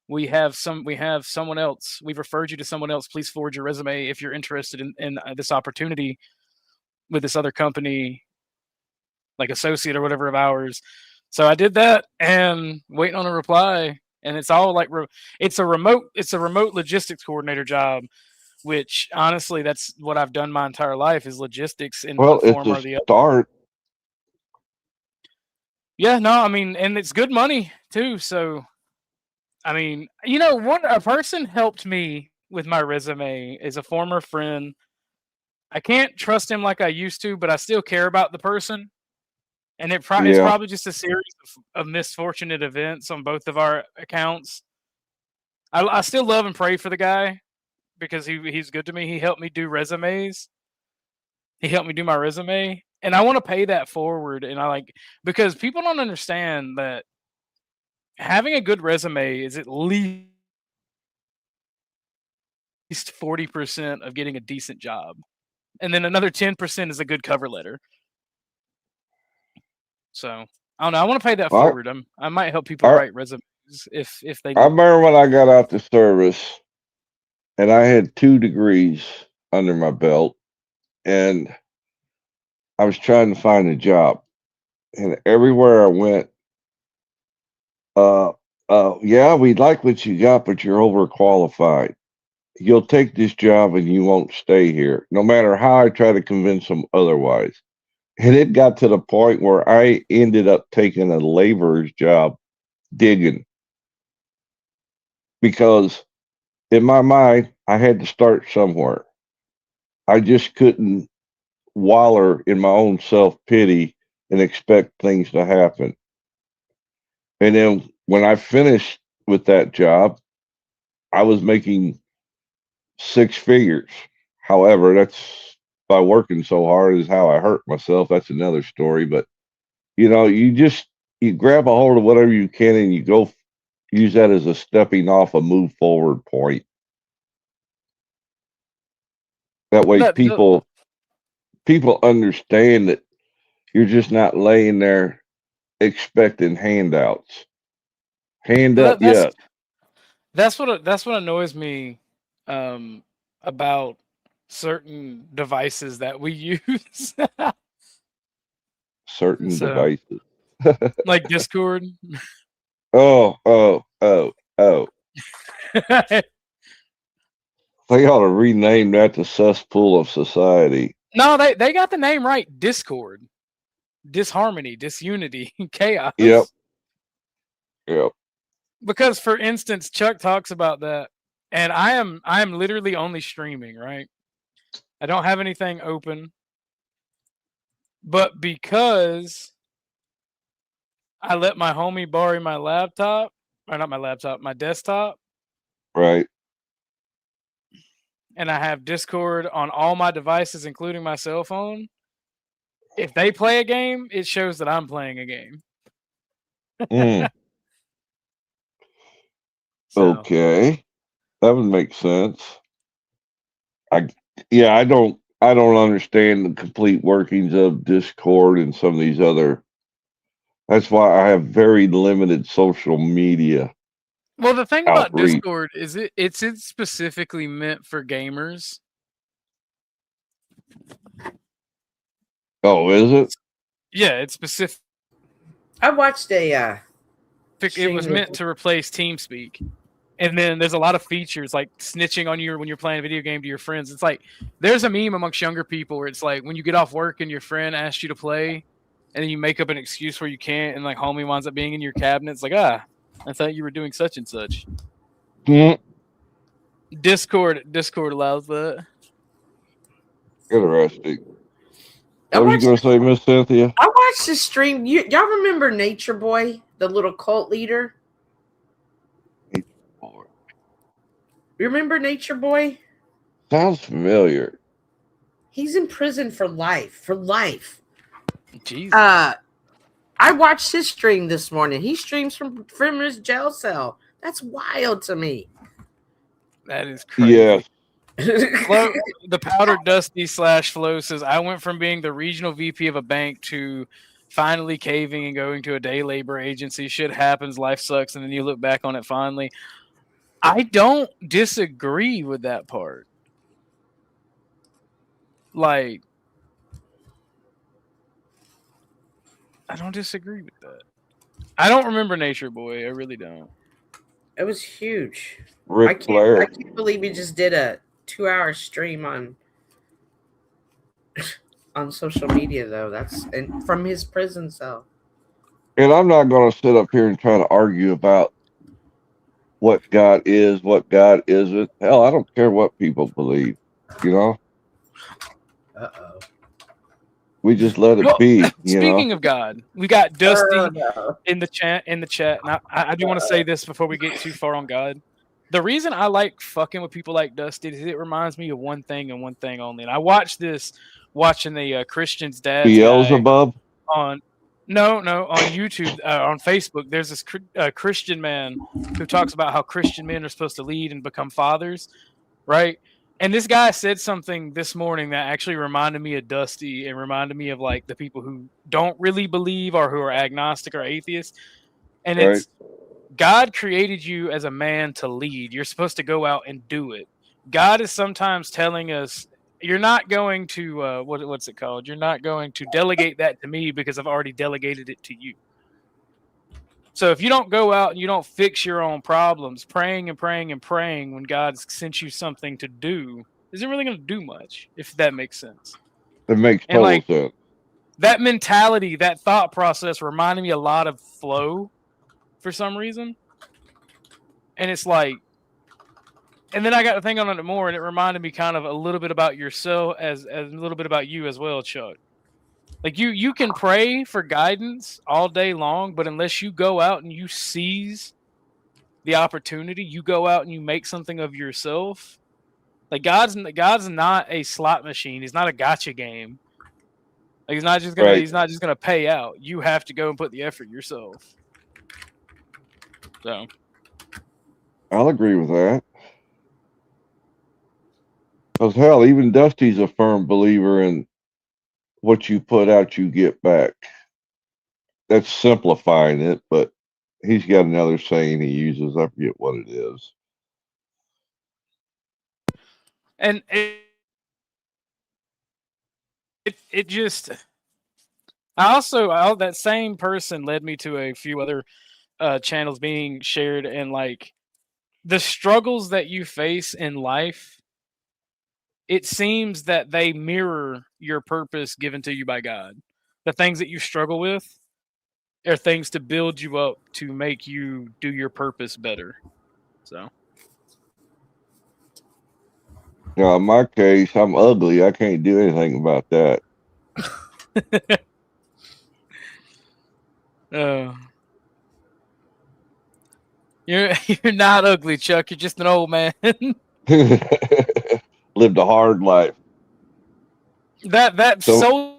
S2: we have someone else. We've referred you to someone else. Please forward your resume if you're interested in this opportunity with this other company, like associate or whatever of ours. So I did that and waiting on a reply. And it's all like it's a remote logistics coordinator job, which honestly that's what I've done my entire life is logistics in
S5: Well,
S2: one
S5: it's
S2: form
S5: a
S2: or the other.
S5: start.
S2: Yeah, no, I mean, and it's good money too. So I mean, you know, a person helped me with my resume is a former friend. I can't trust him like I used to, but I still care about the person. And it's
S5: Yeah.
S2: probably just a series of misfortunate events on both of our accounts. I still love and pray for the guy because he's good to me. He helped me do resumes. He helped me do my resume, and I want to pay that forward. And because people don't understand that having a good resume is at least 40% of getting a decent job, and then another 10% is a good cover letter. So I don't know. I want to pay that forward. I might help people write resumes if they.
S5: I remember when I got out the service, and I had 2 degrees under my belt, and I was trying to find a job, and everywhere I went, yeah, we like what you got, but you're overqualified. You'll take this job and you won't stay here, no matter how I try to convince them otherwise. And it got to the point where I ended up taking a laborer's job digging because in my mind, I had to start somewhere. I just couldn't waller in my own self-pity and expect things to happen. And then when I finished with that job, I was making 6 figures. However, that's by working so hard is how I hurt myself. That's another story. But you know, you grab a hold of whatever you can and you go use that as a stepping off, a move forward point. That way people understand that you're just not laying there expecting handouts. Hand up, yes.
S2: That's what annoys me about certain devices that we use.
S5: Certain devices.
S2: Like Discord.
S5: Oh. They ought to rename that the cesspool of society.
S2: No, they got the name right. Discord. Disharmony, disunity, chaos.
S5: Yep.
S2: Because for instance, Chuck talks about that, and I am literally only streaming, right? I don't have anything open. But because I let my homie borrow my laptop, or not my laptop, my desktop.
S5: Right.
S2: And I have Discord on all my devices, including my cell phone. If they play a game, it shows that I'm playing a game.
S5: Okay. That would make sense. I don't understand the complete workings of Discord and some of these other. That's why I have very limited social media.
S2: Well, the thing about Discord is it's specifically meant for gamers.
S5: Oh, is it?
S2: Yeah, it's specific.
S3: I watched a.
S2: It was meant to replace TeamSpeak. And then there's a lot of features like snitching on you when you're playing a video game to your friends. It's like there's a meme amongst younger people where it's like when you get off work and your friend asks you to play, and then you make up an excuse where you can't, and like homie winds up being in your cabinet. It's like, I thought you were doing such and such. Discord allows that.
S5: Interesting. What were you going to say, Miss Cynthia?
S3: I watched the stream. Y'all remember Nature Boy, the little cult leader? Remember Nature Boy?
S5: Sounds familiar.
S3: He's in prison for life.
S2: Jesus.
S3: I watched his stream this morning. He streams from his jail cell. That's wild to me.
S2: That is crazy.
S5: Yeah.
S2: The Powder Dusty /Flo says, I went from being the regional VP of a bank to finally caving and going to a day labor agency. Shit happens, life sucks, and then you look back on it fondly. I don't disagree with that part. Like, I don't disagree with that. I don't remember Nature Boy. I really don't.
S3: It was huge. I
S5: Ric Flair.
S3: can't believe he just did a 2-hour stream on social media, though. That's from his prison cell.
S5: And I'm not going to sit up here and try to argue about what God is, what God isn't. Hell, I don't care what people believe, you know?
S3: Uh-oh.
S5: We just let it
S2: Well,
S5: be.
S2: speaking of God, we got Dusty
S3: Oh, no.
S2: in the chat. And I do want to say this before we get too far on God. The reason I like fucking with people like Dusty is it reminds me of one thing and one thing only. And I watched this watching the Christian's Dad's guy
S5: Beelzebub.
S2: on on YouTube, on Facebook. There's this Christian man who talks about how Christian men are supposed to lead and become fathers, right? And this guy said something this morning that actually reminded me of Dusty and reminded me of like the people who don't really believe or who are agnostic or atheists. And
S5: Right.
S2: it's God created you as a man to lead. You're supposed to go out and do it. God is sometimes telling us, you're not going to what's it called? You're not going to delegate that to me because I've already delegated it to you. So if you don't go out and you don't fix your own problems, praying and praying and praying when God's sent you something to do, isn't really going to do much, if that makes sense.
S5: It makes
S2: And
S5: total sense.
S2: that mentality, that thought process reminded me a lot of flow for some reason. And it's like, and then I got to think on it more, and it reminded me kind of a little bit about yourself as a little bit about you as well, Chuck. Like you can pray for guidance all day long, but unless you go out and you seize the opportunity, you go out and you make something of yourself. Like God's not a slot machine. He's not a gotcha game. Like he's not just gonna pay out. You have to go and put the effort yourself. So
S5: I'll agree with that. Because hell, even Dusty's a firm believer in what you put out, you get back. That's simplifying it, but he's got another saying he uses. I forget what it is.
S2: and it just that same person led me to a few other channels being shared, and like the struggles that you face in life, it seems that they mirror your purpose given to you by God. The things that you struggle with are things to build you up to make you do your purpose better. So
S5: Now, in my case, I'm ugly. I can't do anything about that.
S2: You're not ugly, Chuck. You're just an old man.
S5: Lived a hard life.
S2: That
S5: So-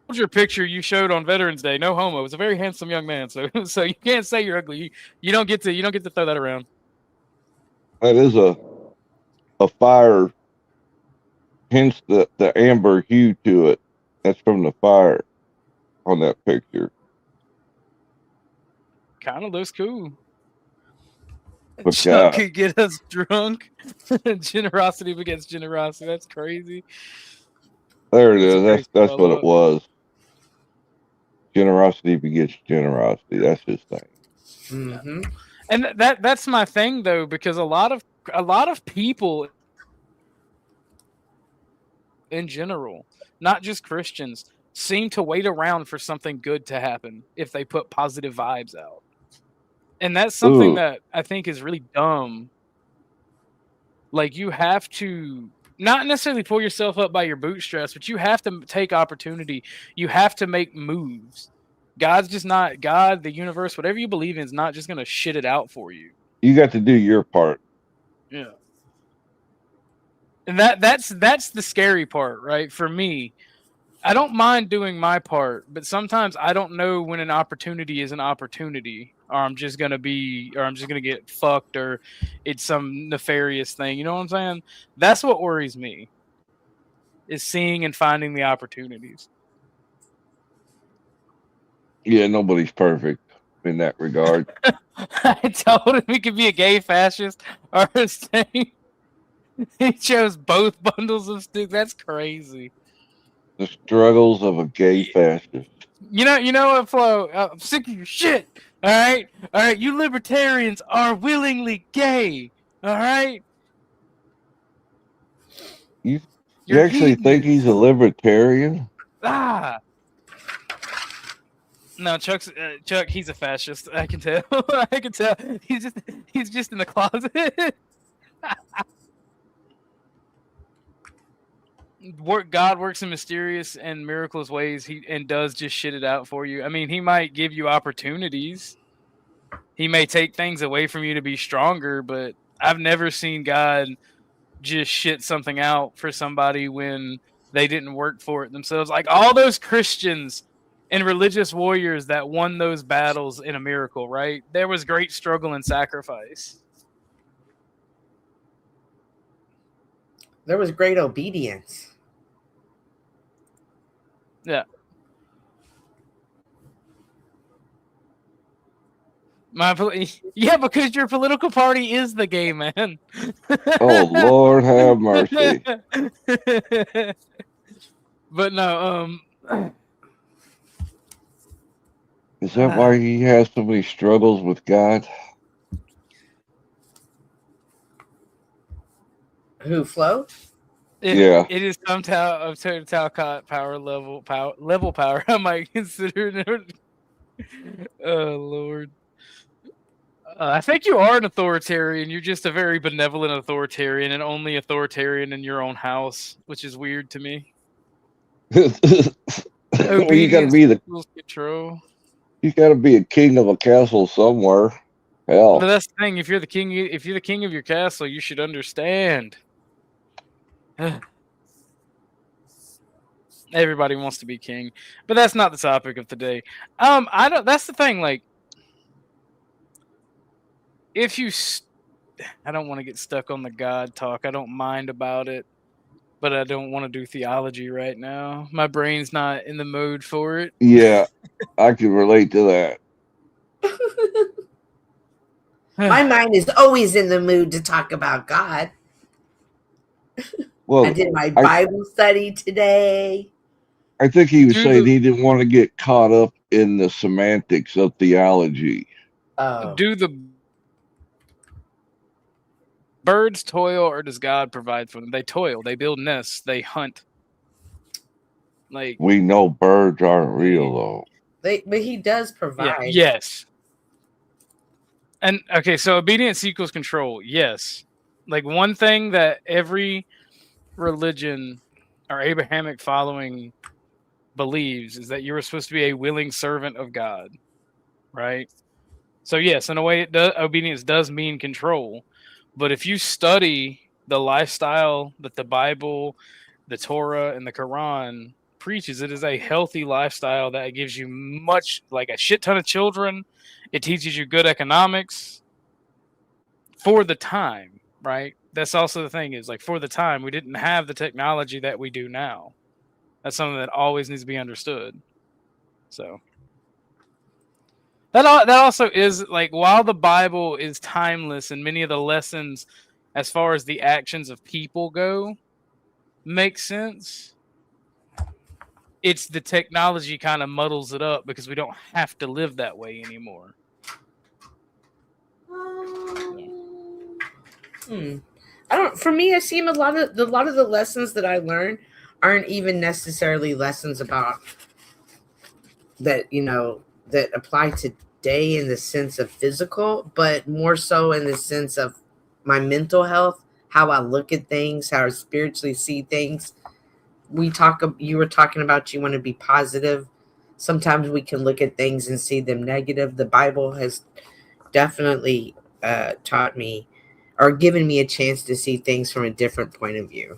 S2: soldier picture you showed on Veterans Day, no homo, was a very handsome young man. So you can't say you're ugly. You don't get to throw that around.
S5: That is a fire, hence the amber hue to it. That's from the fire on that picture.
S2: Kind of looks cool.
S5: But
S2: Chuck
S5: God,
S2: could get us drunk. Generosity begets generosity. That's crazy.
S5: there it
S2: That's a
S5: is.
S2: great
S5: That's what
S2: follow-up.
S5: it was. Generosity begets generosity. That's his thing.
S3: Mm-hmm.
S2: And that's my thing though, because a lot of people in general, not just Christians, seem to wait around for something good to happen if they put positive vibes out. And that's something
S5: Ooh.
S2: that I think is really dumb. Like you have to not necessarily pull yourself up by your bootstraps, but you have to take opportunity. You have to make moves. God's just not God, the universe, whatever you believe in is not just going to shit it out for you.
S5: You got to do your part.
S2: Yeah. And that's the scary part, right? For me, I don't mind doing my part, but sometimes I don't know when an opportunity is an opportunity, or I'm just gonna get fucked, or it's some nefarious thing. You know what I'm saying? That's what worries me. Is seeing and finding the opportunities.
S5: Yeah, nobody's perfect in that regard.
S2: I told him he could be a gay fascist or a saint. He chose both bundles of sticks. That's crazy.
S5: The struggles of a gay fascist.
S2: You know what, Flo? I'm sick of your shit. All right. You libertarians are willingly gay. All right.
S5: You
S2: You're
S5: actually think he's a
S2: heathens.
S5: libertarian?
S2: Ah. No, Chuck. He's a fascist. I can tell. I can tell. He's just in the closet. God works in mysterious and miraculous ways. And does just shit it out for you. I mean, he might give you opportunities. He may take things away from you to be stronger, but I've never seen God just shit something out for somebody when they didn't work for it themselves. Like all those Christians and religious warriors that won those battles in a miracle, right? There was great struggle and sacrifice.
S3: There was great obedience.
S2: Yeah. Yeah, because your political party is the gay man.
S5: Oh, Lord have mercy.
S2: But no,
S5: Is that why he has so many struggles with God?
S3: Who, Flo?
S5: Yeah.
S2: It is some of Talcott level power. I might consider it. Oh Lord. I think you are an authoritarian. You're just a very benevolent authoritarian, and only authoritarian in your own house, which is weird to me.
S5: Well, you gotta be
S2: control.
S5: You gotta be a king of a castle somewhere. Hell.
S2: But that's the thing. If you're the king of your castle, you should understand. Everybody wants to be king, but that's not the topic of today. I don't. That's the thing. Like, if you, I don't want to get stuck on the God talk. I don't mind about it, but I don't want to do theology right now. My brain's not in the mood for it.
S5: Yeah, I can relate to that.
S3: My mind is always in the mood to talk about God.
S5: Well,
S3: I did my Bible study today.
S5: I think he was saying he didn't want to get caught up in the semantics of theology.
S2: Do the birds toil, or does God provide for them? They toil. They build nests. They hunt. Like,
S5: we know birds aren't real though.
S3: But he does provide.
S2: Yeah, yes. And okay, so obedience equals control. Yes. Like one thing that every religion or Abrahamic following believes is that you were supposed to be a willing servant of God, right? So yes, in a way, obedience does mean control. But if you study the lifestyle that the Bible, the Torah, and the Quran preaches, it is a healthy lifestyle that gives you much, like a shit ton of children. It teaches you good economics for the time, right? That's also the thing is, like, for the time, we didn't have the technology that we do now. That's something that always needs to be understood. So that also is, like, while the Bible is timeless and many of the lessons as far as the actions of people go make sense, it's the technology kind of muddles it up because we don't have to live that way anymore.
S3: I don't. For me, I see a lot of the lessons that I learned aren't even necessarily lessons about that, that apply today in the sense of physical, but more so in the sense of my mental health, how I look at things, how I spiritually see things. You were talking about you want to be positive. Sometimes we can look at things and see them negative. The Bible has definitely taught me or given me a chance to see things from a different point of view.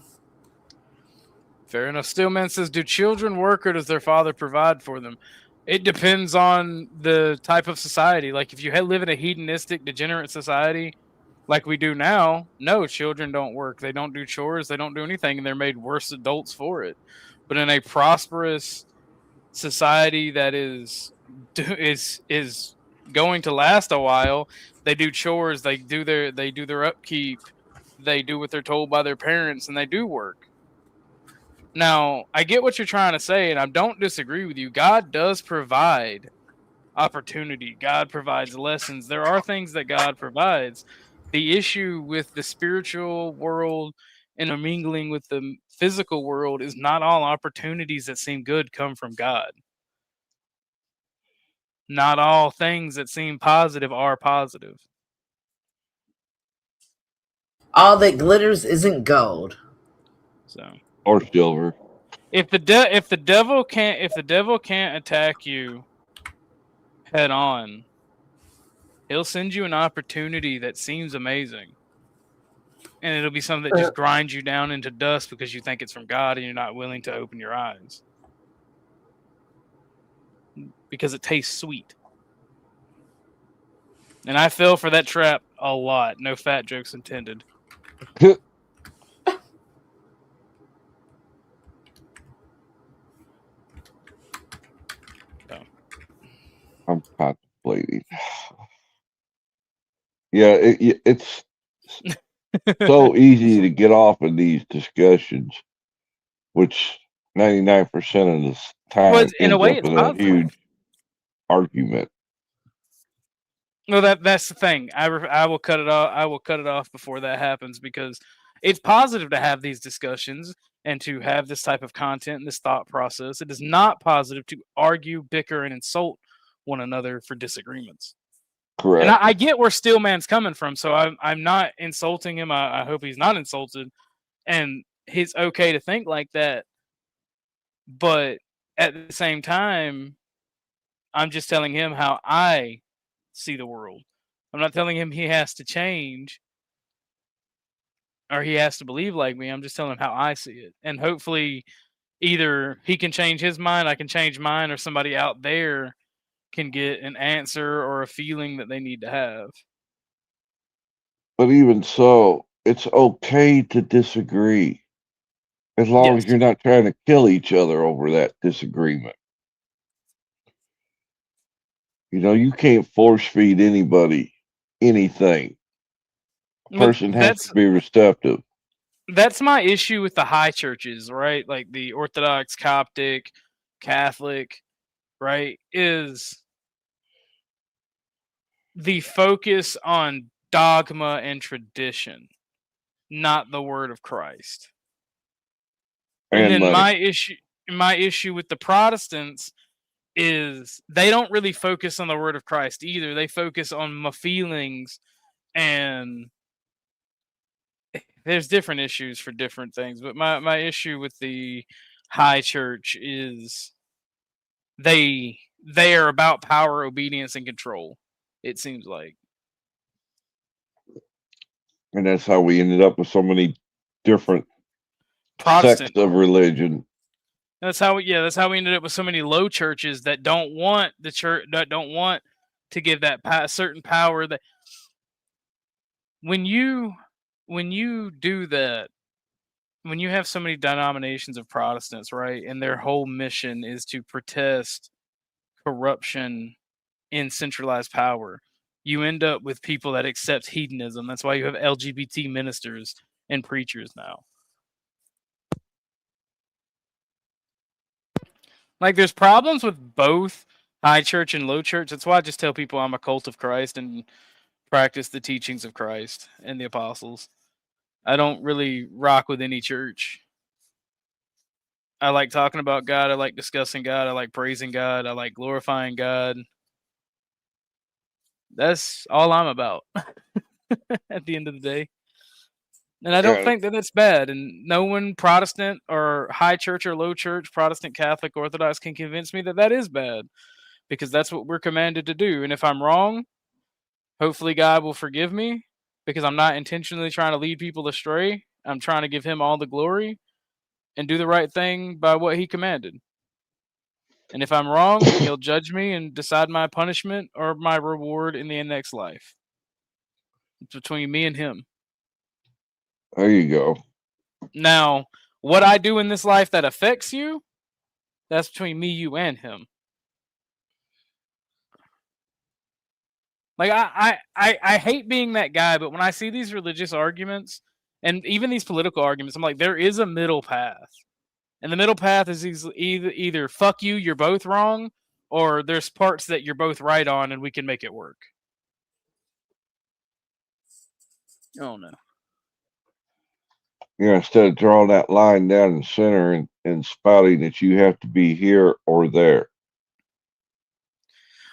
S2: Fair enough. Stillman says, do children work or does their father provide for them? It depends on the type of society. Like, if you live in a hedonistic, degenerate society like we do now, no, children don't work. They don't do chores. They don't do anything, and they're made worse adults for it. But in a prosperous society that is going to last a while, they do chores. They do their upkeep. They do what they're told by their parents, and they do work. Now, I get what you're trying to say, and I don't disagree with you. God does provide opportunity. God provides lessons. There are things that God provides. The issue with the spiritual world intermingling with the physical world is not all opportunities that seem good come from God. Not all things that seem positive are positive.
S3: All that glitters isn't gold.
S2: So,
S5: or silver.
S2: If the devil can't attack you head on, he'll send you an opportunity that seems amazing. And it'll be something that just grinds you down into dust because you think it's from God and you're not willing to open your eyes. Because it tastes sweet. And I fell for that trap a lot. No fat jokes intended.
S5: I'm contemplating. Yeah, it's so easy to get off in these discussions, which 99% of the time
S2: in a
S5: ends
S2: way,
S5: up
S2: it's
S5: in a
S2: positive.
S5: huge argument.
S2: No, that's the thing. I will cut it off. I will cut it off before that happens because it's positive to have these discussions and to have this type of content and this thought process. It is not positive to argue, bicker, and insult one another for disagreements.
S5: Correct.
S2: And I get where Steelman's coming from, so I'm not insulting him. I hope he's not insulted, and it's okay to think like that. But at the same time, I'm just telling him how I see the world. I'm not telling him he has to change or he has to believe like me. I'm just telling him how I see it. And hopefully either he can change his mind, I can change mine, or somebody out there can get an answer or a feeling that they need to have.
S5: But even so, it's okay to disagree as long as you're not trying to kill each other over that disagreement. You know, you can't force feed anybody anything. A person has to be receptive.
S2: That's my issue with the high churches, right? Like the Orthodox, Coptic, Catholic, right? Is the focus on dogma and tradition, not the word of Christ. And then
S5: money.
S2: my issue with the Protestants is they don't really focus on the word of Christ either. They focus on my feelings, and there's different issues for different things. But my issue with the high church is they are about power, obedience, and control. It seems like.
S5: And that's how we ended up with so many different sects of religion.
S2: That's how we ended up with so many low churches that don't want the church, that don't want to give that certain power. That when you do that, when you have so many denominations of Protestants, right, and their whole mission is to protest corruption in centralized power, you end up with people that accept hedonism. That's why you have LGBT ministers and preachers now. Like, there's problems with both high church and low church. That's why I just tell people I'm a cult of Christ and practice the teachings of Christ and the apostles. I don't really rock with any church. I like talking about God. I like discussing God. I like praising God. I like glorifying God. That's all I'm about at the end of the day. And I don't think that that's bad. And no one, Protestant or high church or low church, Protestant, Catholic, Orthodox, can convince me that that is bad, because that's what we're commanded to do. And if I'm wrong, hopefully God will forgive me, because I'm not intentionally trying to lead people astray. I'm trying to give him all the glory and do the right thing by what he commanded. And if I'm wrong, he'll judge me and decide my punishment or my reward in the next life. It's between me and him.
S5: There you go.
S2: Now, what I do in this life that affects you, that's between me, you, and him. Like, I hate being that guy, but when I see these religious arguments and even these political arguments, I'm like, there is a middle path. And the middle path is either fuck you, you're both wrong, or there's parts that you're both right on and we can make it work. Oh, no.
S5: Yeah, instead of drawing that line down the center and spouting that you have to be here or there.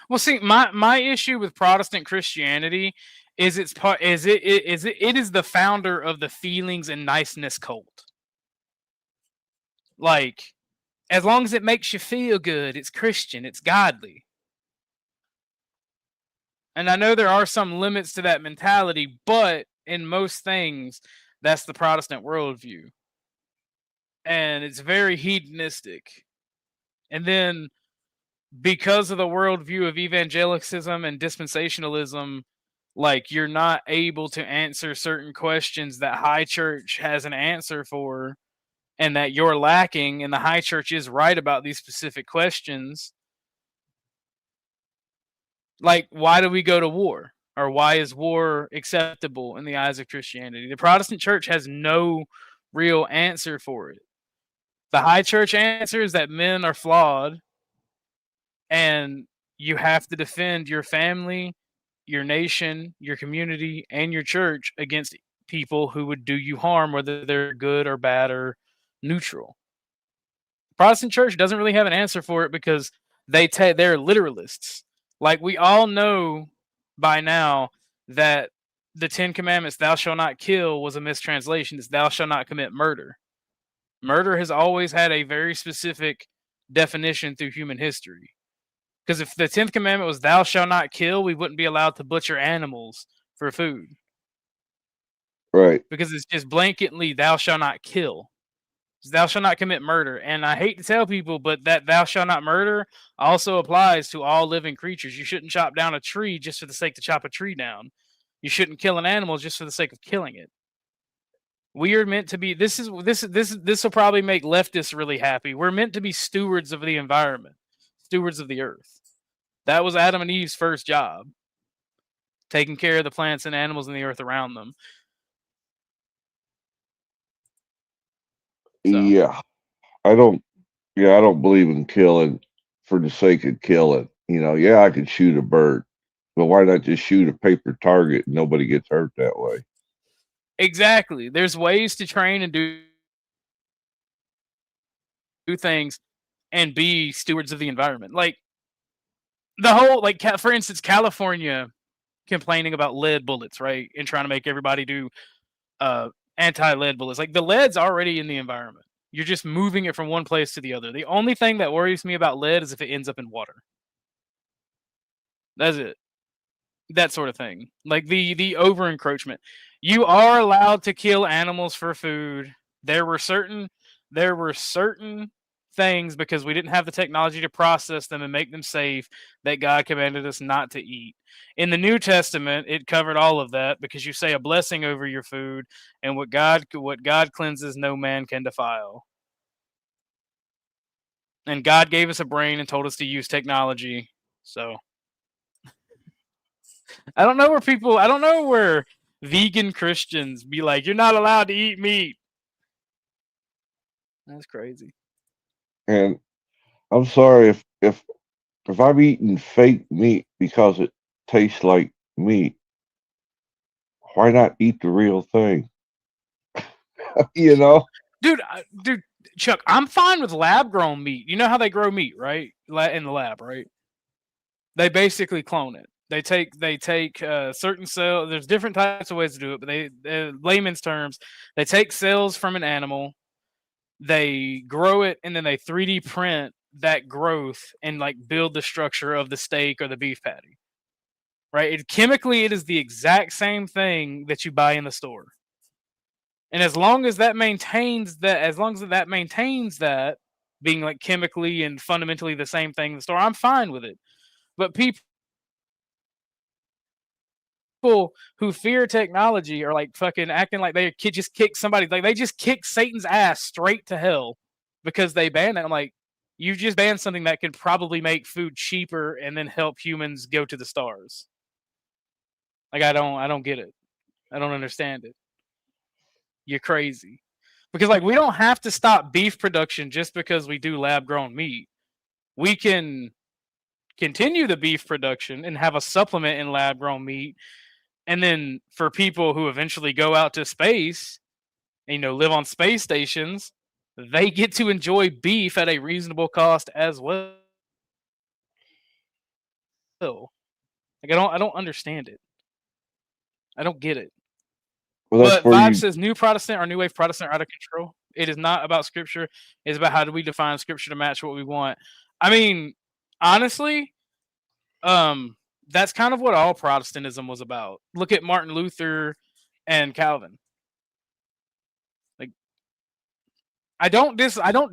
S2: Well, see, my issue with Protestant Christianity is it is the founder of the feelings and niceness cult. Like, as long as it makes you feel good, it's Christian, it's godly. And I know there are some limits to that mentality, but in most things, that's the Protestant worldview. And it's very hedonistic. And then, because of the worldview of evangelicism and dispensationalism, like, you're not able to answer certain questions that high church has an answer for, and that you're lacking, and the high church is right about these specific questions. Like, why do we go to war? Or why is war acceptable in the eyes of Christianity? The Protestant church has no real answer for it. The high church answer is that men are flawed, and you have to defend your family, your nation, your community, and your church against people who would do you harm, whether they're good or bad or neutral. The Protestant church doesn't really have an answer for it because they're literalists. Like, we all know by now that the 10 Commandments, thou shalt not kill, was a mistranslation. It's thou shalt not commit murder. Murder has always had a very specific definition through human history. Because if the 10th commandment was thou shalt not kill, we wouldn't be allowed to butcher animals for food.
S5: Right.
S2: Because it's just blanketly thou shalt not kill. It's thou shalt not commit murder. And I hate to tell people, but that thou shalt not murder also applies to all living creatures. You shouldn't chop down a tree just for the sake to chop a tree down. You shouldn't kill an animal just for the sake of killing it. We are meant to be, this will probably make leftists really happy. We're meant to be stewards of the environment, stewards of the earth. That was Adam and Eve's first job, taking care of the plants and animals and the earth around them. So.
S5: Yeah, I don't believe in killing for the sake of killing. You know, yeah, I could shoot a bird, but why not just shoot a paper target and nobody gets hurt that way?
S2: Exactly. There's ways to train and do things and be stewards of the environment. Like, the whole, like, for instance, California complaining about lead bullets, right? And trying to make everybody do anti-lead bullets. Like, the lead's already in the environment. You're just moving it from one place to the other. The only thing that worries me about lead is if it ends up in water. That's it. That sort of thing. Like, the over encroachment. You are allowed to kill animals for food. There were certain things, because we didn't have the technology to process them and make them safe, that God commanded us not to eat. In the New Testament, it covered all of that, because you say a blessing over your food, and what God cleanses, no man can defile. And God gave us a brain and told us to use technology. So I don't know where vegan Christians be like, you're not allowed to eat meat. That's crazy.
S5: And I'm sorry if I'm eating fake meat because it tastes like meat, why not eat the real thing? You know?
S2: Dude, Chuck, I'm fine with lab grown meat. You know how they grow meat, right? In the lab, right? They basically clone it. They take certain cells. There's different types of ways to do it, but layman's terms, they take cells from an animal, they grow it, and then they 3D print that growth and, like, build the structure of the steak or the beef patty. Right? Chemically, it is the exact same thing that you buy in the store. And as long as that maintains that being, like, chemically and fundamentally the same thing in the store, I'm fine with it. But people who fear technology are, like, fucking acting like they just kick somebody, like they just kick Satan's ass straight to hell because they banned it. I'm like, you just banned something that could probably make food cheaper and then help humans go to the stars. Like, I don't get it. I don't understand it. You're crazy. Because, like, we don't have to stop beef production just because we do lab grown meat. We can continue the beef production and have a supplement in lab grown meat. And then for people who eventually go out to space and, live on space stations, they get to enjoy beef at a reasonable cost as well. Like, I don't understand it. I don't get it.
S5: Well, that's
S2: But
S5: where
S2: Vibe
S5: you
S2: says New Protestant or New Wave Protestant are out of control. It is not about scripture. It's about how do we define scripture to match what we want. I mean, honestly, that's kind of what all Protestantism was about. Look at Martin Luther and Calvin. Like, I don't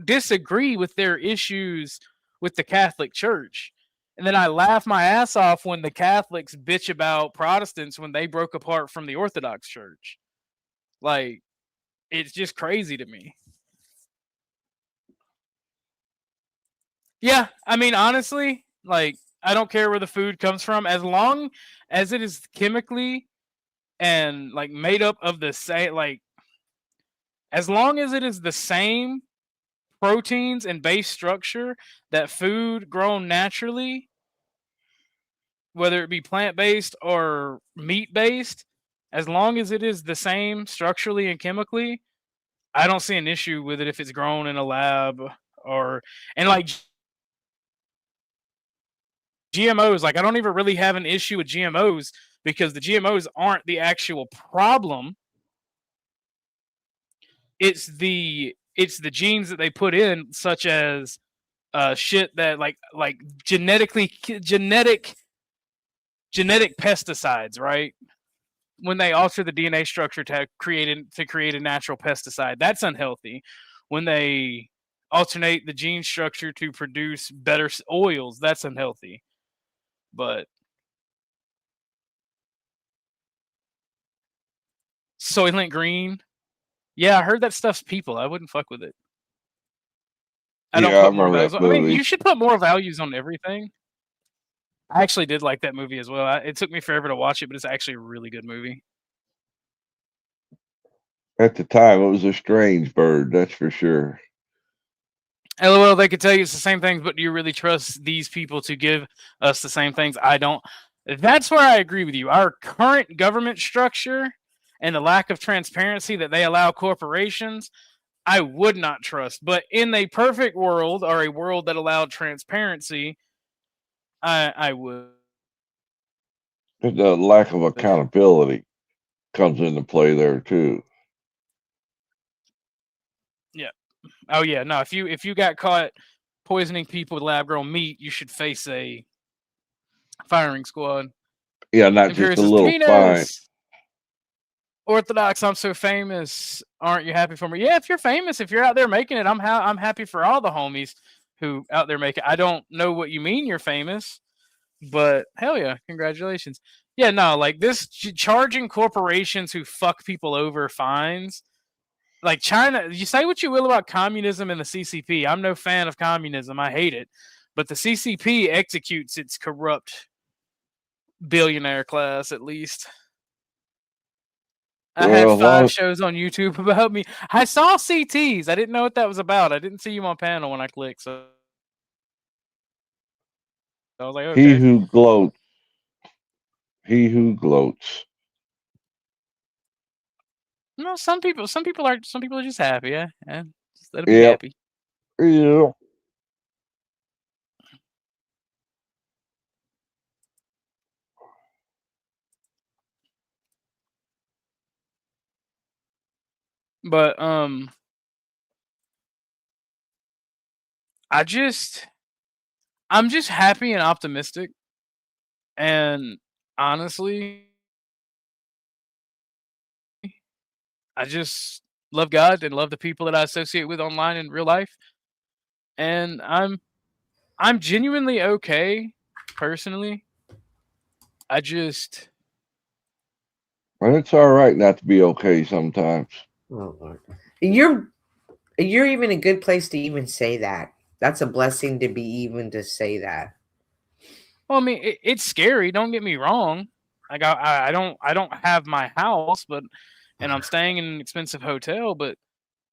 S2: disagree with their issues with the Catholic Church. And then I laugh my ass off when the Catholics bitch about Protestants when they broke apart from the Orthodox Church. Like, it's just crazy to me. Yeah, I mean, honestly, like, I don't care where the food comes from, as long as it is chemically and like made up of the same, like, as long as it is the same proteins and base structure that food grown naturally, whether it be plant-based or meat-based, as long as it is the same structurally and chemically, I don't see an issue with it if it's grown in a lab or, and like GMOs, like I don't even really have an issue with GMOs because the GMOs aren't the actual problem. It's the genes that they put in, such as shit that like genetic pesticides, right? When they alter the DNA structure to create a natural pesticide, that's unhealthy. When they alternate the gene structure to produce better oils, that's unhealthy. But Soylent Green, yeah, I heard that stuff's people. I wouldn't fuck with it. I don't put more values on. I mean, you should put more values on everything. I actually did like that movie as well. It took me forever to watch it, but it's actually a really good movie.
S5: At the time, it was a strange bird, that's for sure.
S2: LOL, they could tell you it's the same things, but do you really trust these people to give us the same things? I don't. That's where I agree with you. Our current government structure and the lack of transparency that they allow corporations, I would not trust. But in a perfect world, or a world that allowed transparency, I would.
S5: The lack of accountability comes into play there too.
S2: Yeah. Oh yeah. No. If you got caught poisoning people with lab-grown meat, you should face a firing squad.
S5: Yeah, not just a little fine.
S2: Orthodox, I'm so famous. Aren't you happy for me? Yeah, if you're famous, if you're out there making it, I'm happy for all the homies who out there make it. I don't know what you mean you're famous, but hell yeah, congratulations. Yeah, no, like this charging corporations who fuck people over fines. Like China, you say what you will about communism and the CCP. I'm no fan of communism. I hate it. But the CCP executes its corrupt billionaire class, at least. I had 5 shows on YouTube about me. I saw CTs. I didn't know what that was about. I didn't see you on panel when I clicked, so I was like, okay.
S5: He who gloats. He who gloats.
S2: No, some people are just happy, yeah. Just let them be happy.
S5: Yeah.
S2: But I'm just happy and optimistic. And honestly, I just love God and love the people that I associate with online in real life. And I'm genuinely okay personally. I just
S5: Well, it's all right not to be okay sometimes.
S3: Oh, Lord. You're even a good place to even say that. That's a blessing to be even to say that.
S2: Well, I mean, it's scary. Don't get me wrong. Like I don't have my house, but and I'm staying in an expensive hotel, but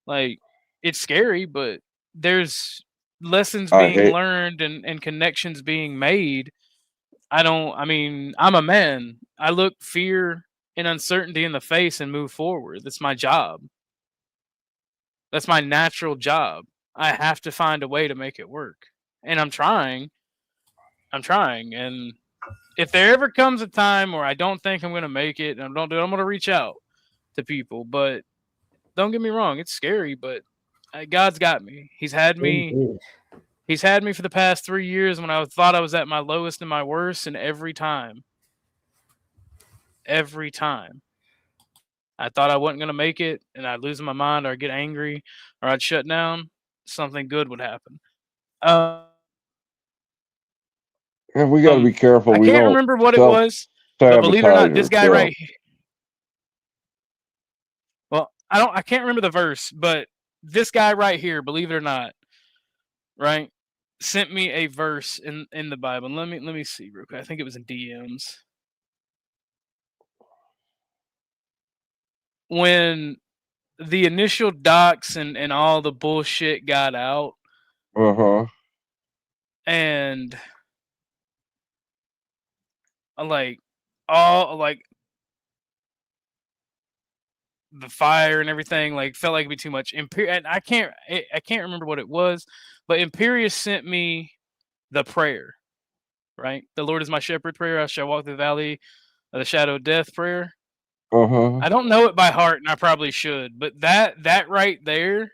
S2: like it's scary. But there's lessons being learned and connections being made. I mean, I'm a man. I look fear and uncertainty in the face and move forward. That's my job. That's my natural job. I have to find a way to make it work. And I'm trying. And if there ever comes a time where I don't think I'm going to make it, and I'm going to reach out to people. But don't get me wrong, it's scary, but God's got me. He's had me.
S3: Indeed.
S2: He's had me for the past 3 years when I thought I was at my lowest and my worst, and every time I thought I wasn't going to make it, and I'd lose my mind, or I'd get angry, or I'd shut down, something good would happen.
S5: And we got to be careful.
S2: I
S5: we
S2: can't
S5: don't
S2: remember what it was, but believe it or not, this guy right here. Well, I can't remember the verse, but this guy right here, believe it or not, right, sent me a verse in the Bible. Let me see real quick. I think it was in DMs. When the initial docs and all the bullshit got out, and like the fire and everything felt like it'd be too much. And I can't remember what it was, but Imperius sent me the prayer, right? The Lord is my shepherd prayer. I shall walk through the valley of the shadow of death prayer. I don't know it by heart, and I probably should, but that right there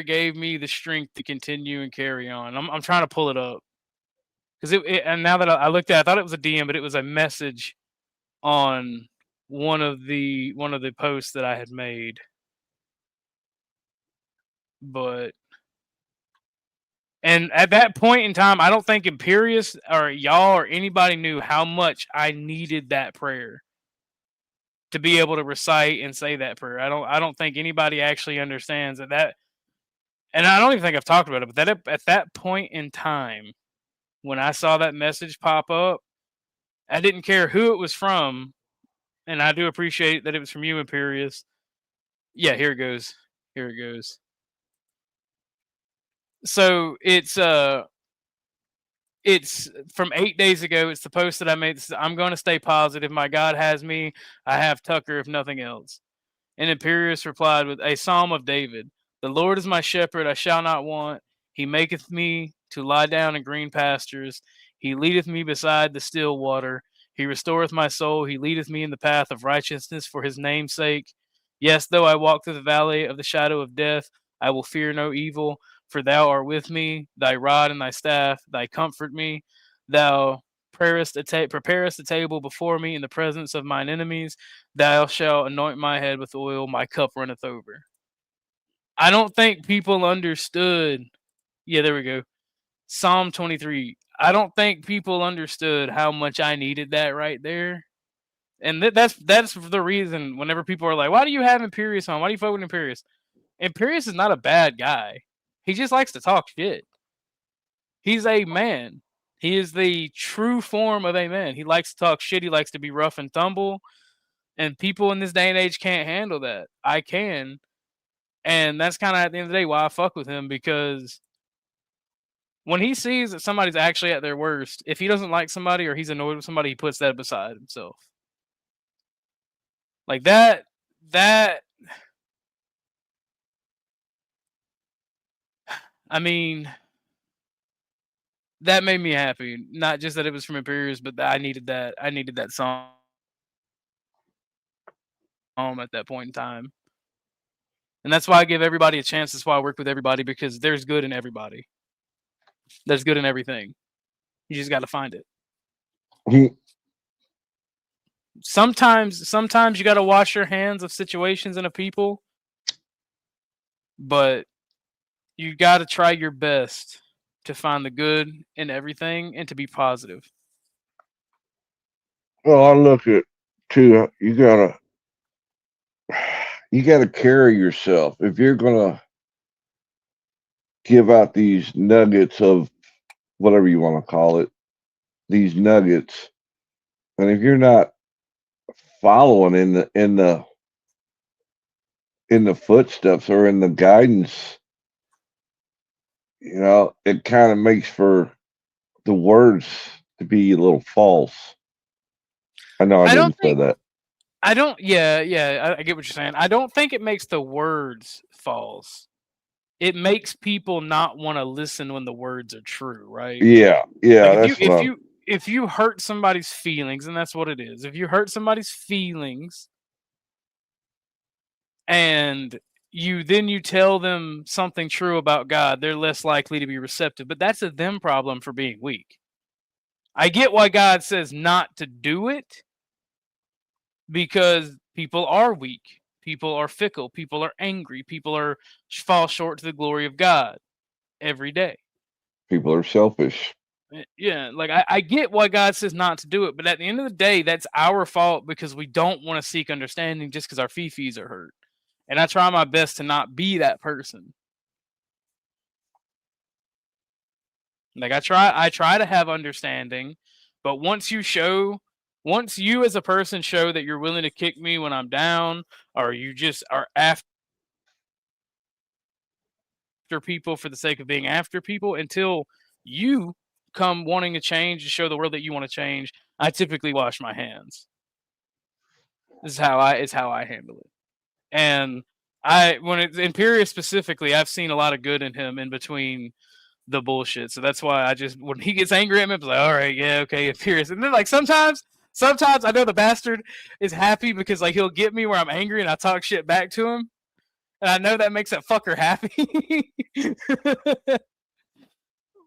S2: gave me the strength to continue and carry on. I'm trying to pull it up because and now that I looked at it, I thought it was a DM, but it was a message on one of the posts that I had made. And at that point in time, I don't think Imperius or y'all or anybody knew how much I needed that prayer to be able to recite and say that prayer. I don't think anybody actually understands that. And I don't even think I've talked about it, but that at that point in time, when I saw that message pop up, I didn't care who it was from, and I do appreciate that it was from you, Imperius. Yeah, here it goes. So it's from 8 days ago. It's the post that I made. I'm going to stay positive. My God has me. I have Tucker, if nothing else. And Imperius replied with a Psalm of David. The Lord is my shepherd, I shall not want. He maketh me to lie down in green pastures. He leadeth me beside the still water. He restoreth my soul. He leadeth me in the path of righteousness for his name's sake. Yes, though I walk through the valley of the shadow of death, I will fear no evil, for thou art with me. Thy rod and thy staff, thy comfort me. Thou preparest a table before me in the presence of mine enemies. Thou shalt anoint my head with oil, my cup runneth over. I don't think people understood. Yeah, there we go. Psalm 23. I don't think people understood how much I needed that right there. And that's the reason whenever people are like, why do you have Imperius on? Why do you vote with Imperius? Imperius is not a bad guy. He just likes to talk shit. He's a man. He is the true form of a man. He likes to talk shit. He likes to be rough and tumble. And people in this day and age can't handle that. I can. And that's kind of at the end of the day why I fuck with him, because when he sees that somebody's actually at their worst, if he doesn't like somebody or he's annoyed with somebody, he puts that beside himself. Like that I mean, that made me happy. Not just that it was from Imperius, but that I needed that song at that point in time. And that's why I give everybody a chance. That's why I work with everybody, because there's good in everybody. There's good in everything. You just got to find it. Sometimes you got to wash your hands of situations and of people, but you got to try your best to find the good in everything and to be positive.
S5: Well, I look at too. You gotta carry yourself if you're gonna give out these nuggets of whatever you want to call it, these nuggets, and if you're not following in the footsteps or in the guidance, it kind of makes for the words to be a little false. I know I didn't say that.
S2: I don't. Yeah. I get what you're saying. I don't think it makes the words false. It makes people not want to listen when the words are true, right?
S5: Yeah.
S2: Like if you hurt somebody's feelings, and that's what it is. If you hurt somebody's feelings, and you tell them something true about God, they're less likely to be receptive. But that's a them problem for being weak. I get why God says not to do it, because people are weak, people are fickle, people are angry, people are fall short to the glory of God every day.
S5: People are selfish.
S2: Yeah, like I get why God says not to do it, but at the end of the day, that's our fault because we don't want to seek understanding just because our fifis are hurt. And I try my best to not be that person. Like I try to have understanding, but once you as a person show that you're willing to kick me when I'm down, or you just are after people for the sake of being after people, until you come wanting to change and show the world that you want to change, I typically wash my hands. This is how I handle it. And when it's Imperius specifically, I've seen a lot of good in him in between the bullshit. So that's why when he gets angry at me, I'm like, all right, yeah, okay, Imperius. And then like sometimes I know the bastard is happy because like he'll get me where I'm angry and I talk shit back to him. And I know that makes that fucker happy.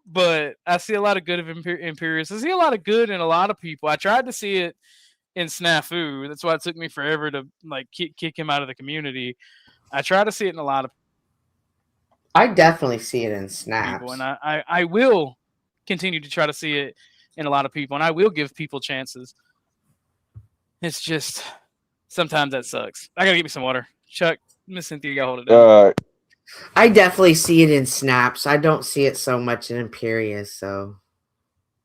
S2: But I see a lot of good of Imperius. I see a lot of good in a lot of people. I tried to see it in Snafu. That's why it took me forever to like kick him out of the community. I try to see it in a lot of
S3: I definitely see it in
S2: people,
S3: snaps.
S2: and I will continue to try to see it in a lot of people, and I will give people chances. It's just sometimes that sucks. I gotta get me some water. Chuck, Miss Cynthia, you gotta hold it down.
S3: I definitely see it in snaps. I don't see it so much in Imperius, so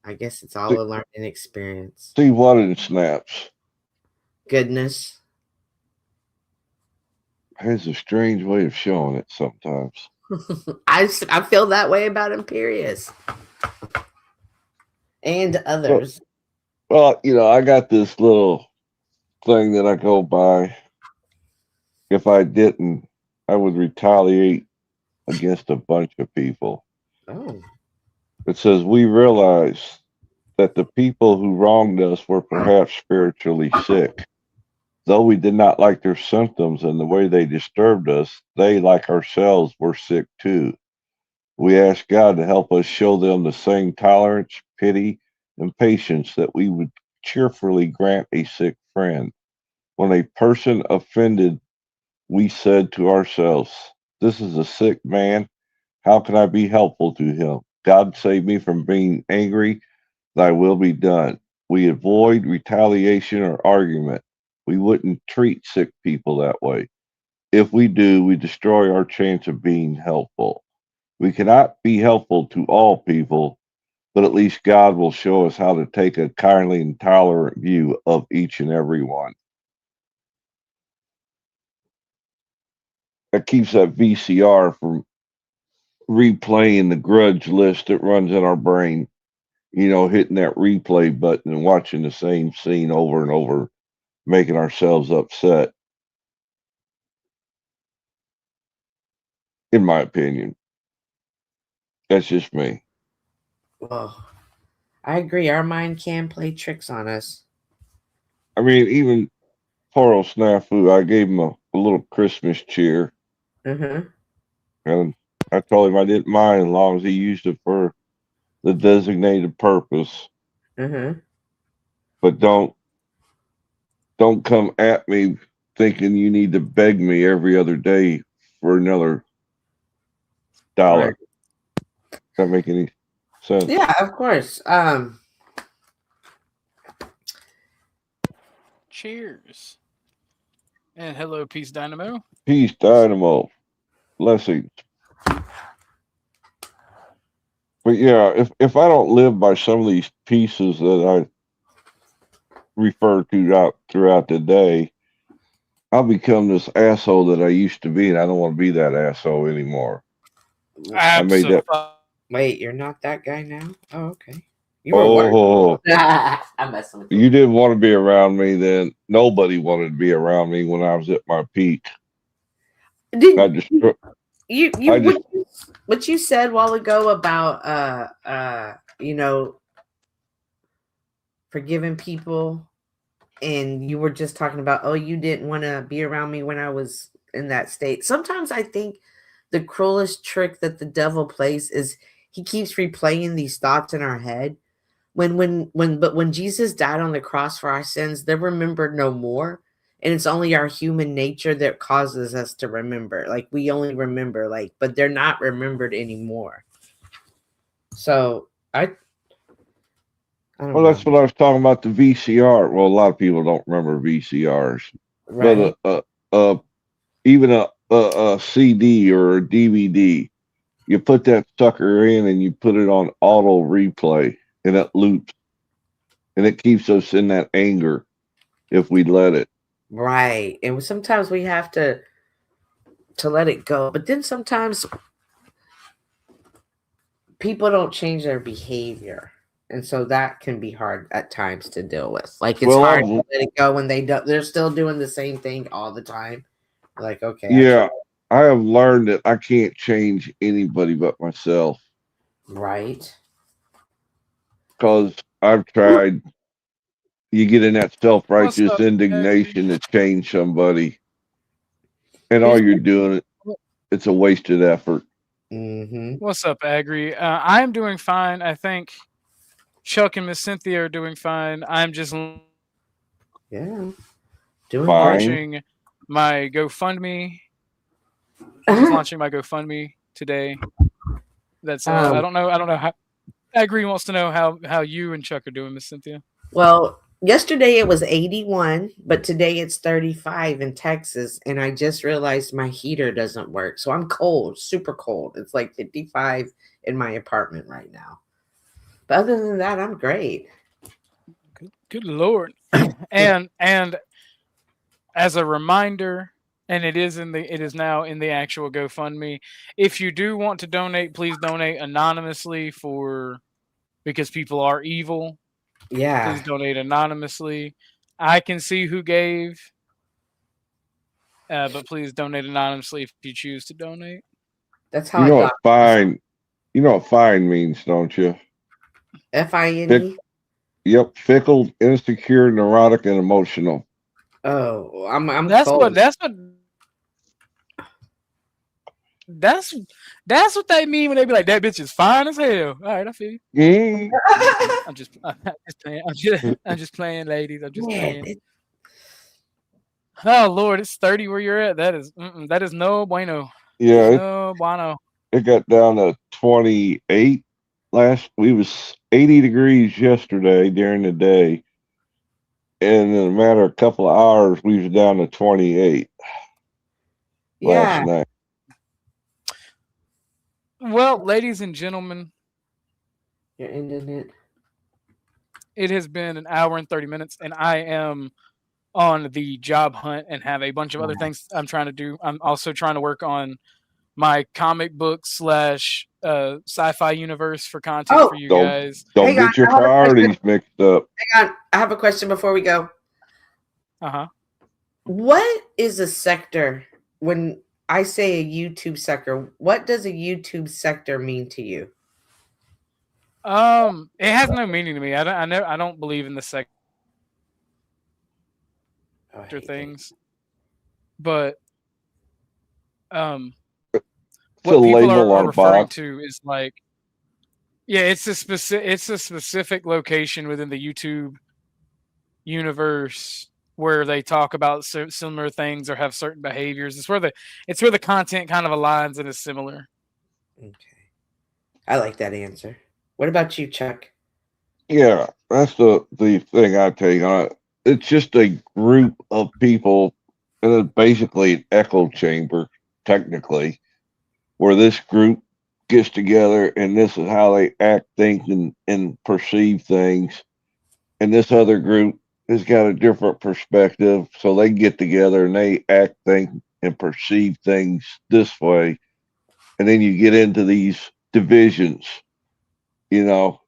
S3: I guess it's all a learning experience.
S5: See what in snaps?
S3: Goodness.
S5: Has a strange way of showing it sometimes.
S3: I feel that way about Imperius and others.
S5: Well, I got this little thing that I go by. If I didn't, I would retaliate against a bunch of people.
S3: Oh.
S5: It says, we realize that the people who wronged us were perhaps spiritually sick. Though we did not like their symptoms and the way they disturbed us, they, like ourselves, were sick too. We ask God to help us show them the same tolerance, pity, and patience that we would cheerfully grant a sick friend. When a person offended, we said to ourselves, this is a sick man. How can I be helpful to him? God save me from being angry. Thy will be done. We avoid retaliation or argument. We wouldn't treat sick people that way. If we do, we destroy our chance of being helpful. We cannot be helpful to all people, but at least God will show us how to take a kindly and tolerant view of each and every one. That keeps that VCR from replaying the grudge list that runs in our brain. Hitting that replay button and watching the same scene over and over, making ourselves upset. In my opinion. That's just me.
S3: Well, I agree. Our mind can play tricks on us.
S5: I mean, even poor old Snafu, I gave him a little Christmas cheer.
S3: Mm-hmm.
S5: And I told him I didn't mind as long as he used it for the designated purpose.
S3: Mm-hmm.
S5: But don't come at me thinking you need to beg me every other day for another $1.
S3: Right.
S5: Does that make any sense?
S3: Yeah, of course.
S2: Cheers. And hello, Peace Dynamo.
S5: Peace, Dynamo. Blessings. But yeah, if I don't live by some of these pieces that I refer to throughout the day, I'll become this asshole that I used to be, and I don't want to be that asshole anymore.
S2: Absolutely.
S3: Wait, you're not that guy now? Oh, okay. I'm messing with you.
S5: You didn't want to be around me then. Nobody wanted to be around me when I was at my peak.
S3: What you said a while ago about forgiving people, and you were just talking about, oh, you didn't want to be around me when I was in that state. Sometimes I think the cruelest trick that the devil plays is he keeps replaying these thoughts in our head. When Jesus died on the cross for our sins, they're remembered no more. And it's only our human nature that causes us to remember. Like we only remember, but they're not remembered anymore. So I don't
S5: Well,
S3: know.
S5: that's what I was talking about, the VCR. Well, a lot of people don't remember VCRs,
S3: Right.
S5: but even a CD or a DVD, you put that sucker in and you put it on auto replay, and it loops, and it keeps us in that anger if we let it.
S3: Right. And sometimes we have to let it go. But then sometimes people don't change their behavior. And so that can be hard at times to deal with. Like it's hard to let it go when they're still doing the same thing all the time. Like, okay.
S5: Yeah, I have learned that I can't change anybody but myself.
S3: Right.
S5: Because I've tried. You get in that self-righteous
S2: What's up,
S5: indignation to change somebody, and all you're doing, it's a wasted effort.
S3: Mm-hmm.
S2: What's up, Agri? I'm doing fine. I think Chuck and Miss Cynthia are doing fine. I'm just
S3: Yeah.
S2: launching my GoFundMe. I'm just launching my GoFundMe today. That's I don't know how Agri wants to know how you and Chuck are doing, Miss Cynthia.
S3: Well, yesterday it was 81, but today it's 35 in Texas, and I just realized my heater doesn't work. So I'm cold, super cold. It's like 55 in my apartment right now. But other than that, I'm great.
S2: Good Lord. and as a reminder, and it is now in the actual GoFundMe. If you do want to donate, please donate anonymously because people are evil.
S3: Yeah.
S2: Please donate anonymously. I can see who gave, but please donate anonymously if you choose to donate.
S3: That's how
S5: You
S3: I
S5: know
S3: got
S5: what fine. You know what fine means, don't you?
S3: FINE.
S5: Yep, fickle, insecure, neurotic, and emotional.
S3: Oh, I'm
S2: That's
S3: cold.
S2: what they mean when they be like, that bitch is fine as hell. All right, I feel you.
S5: Mm.
S2: I'm just playing. I'm just playing, ladies. I'm just playing. Oh Lord, it's 30 where you're at. That is no bueno.
S5: Yeah,
S2: No bueno.
S5: it got down to 28 we was 80 degrees yesterday during the day, and in a matter of a couple of hours we was down to 28 last night.
S2: Well, ladies and gentlemen,
S3: You're ending it.
S2: it has been an hour and 30 minutes, and I am on the job hunt and have a bunch of other things I'm trying to do. I'm also trying to work on my comic book / sci-fi universe for content for you guys.
S5: Don't get your priorities mixed up.
S3: Hang on. I have a question before we go.
S2: Uh-huh.
S3: What is a sector? When I say a YouTube sector, what does a YouTube sector mean to you?
S2: It has no meaning to me. I don't believe in the sector things. But what people are referring to is like, yeah, it's a specific location within the YouTube universe where they talk about similar things or have certain behaviors. It's where the content kind of aligns and is similar.
S3: Okay, I like that answer. What about you, Chuck?
S5: Yeah, that's the thing I take on it. It's just a group of people, and it's basically an echo chamber, technically, where this group gets together and this is how they act, think, and perceive things. And this other group has got a different perspective, so they get together and they act, think, and perceive things this way. And then you get into these divisions, you know.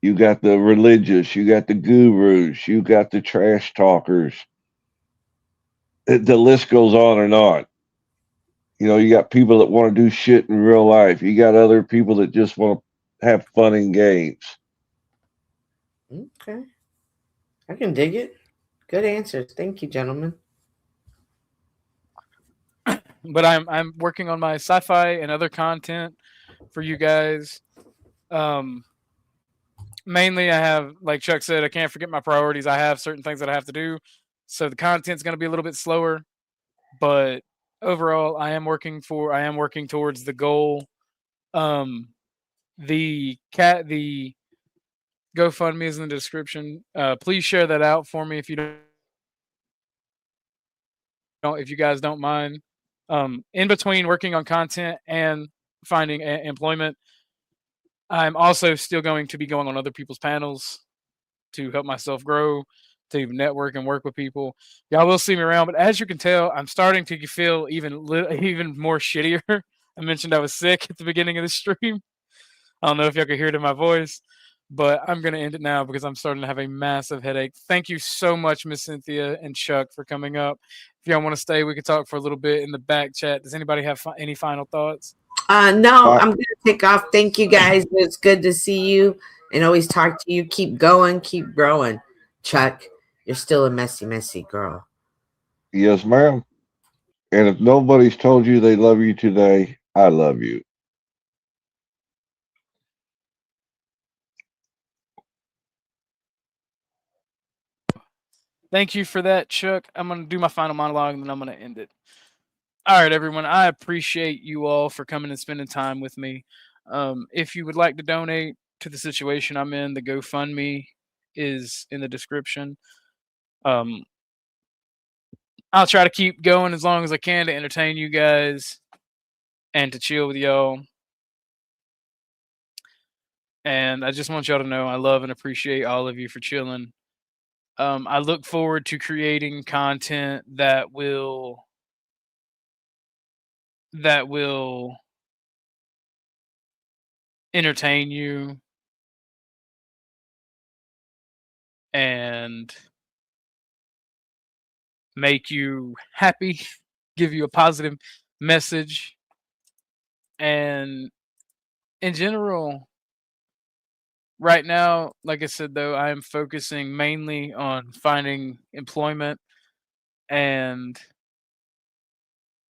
S5: You got the religious, you got the gurus, you got the trash talkers. The list goes on and on. You know, you got people that want to do shit in real life. You got other people that just want to have fun and games.
S3: Okay. I can dig it. Good answers. Thank you, gentlemen.
S2: But I'm working on my sci-fi and other content for you guys. Mainly, I have, like Chuck said, I can't forget my priorities. I have certain things that I have to do, so the content's going to be a little bit slower. But overall, I am working towards the goal. The GoFundMe is in the description. Please share that out for me if you if you guys don't mind. In between working on content and finding employment, I'm also still going to be going on other people's panels to help myself grow, to network and work with people. Y'all will see me around, but as you can tell, I'm starting to feel even more shittier. I mentioned I was sick at the beginning of the stream. I don't know if y'all can hear it in my voice, but I'm going to end it now because I'm starting to have a massive headache. Thank you so much, Miss Cynthia and Chuck, for coming up. If y'all want to stay, we can talk for a little bit in the back chat. Does anybody have any final thoughts?
S3: No, I'm going to take off. Thank you, guys. It's good to see you and always talk to you. Keep going. Keep growing. Chuck, you're still a messy, messy girl.
S5: Yes, ma'am. And if nobody's told you they love you today, I love you.
S2: Thank you for that, Chuck. I'm going to do my final monologue and then I'm going to end it. All right, everyone. I appreciate you all for coming and spending time with me. If you would like to donate to the situation I'm in, the GoFundMe is in the description. I'll try to keep going as long as I can to entertain you guys and to chill with y'all. And I just want y'all to know I love and appreciate all of you for chilling. I look forward to creating content that will entertain you and make you happy, give you a positive message. And in general, right now, like I said, though, I am focusing mainly on finding employment and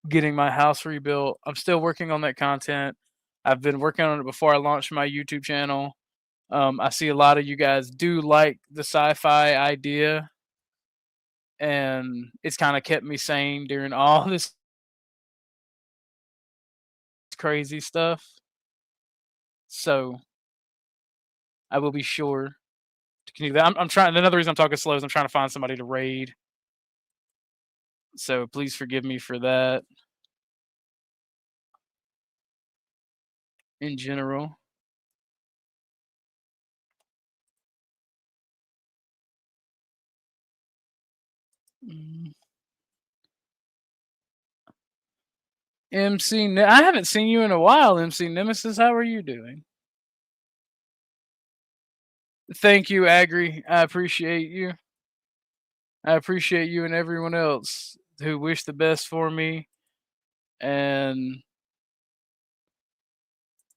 S2: getting my house rebuilt. I'm still working on that content. I've been working on it before I launched my YouTube channel. I see a lot of you guys do like the sci-fi idea, and it's kind of kept me sane during all this crazy stuff. So I will be sure to continue that. I'm trying. Another reason I'm talking slow is I'm trying to find somebody to raid. So please forgive me for that. In general. I haven't seen you in a while, MC Nemesis. How are you doing? Thank you, Agri. I appreciate you. I appreciate you and everyone else who wish the best for me and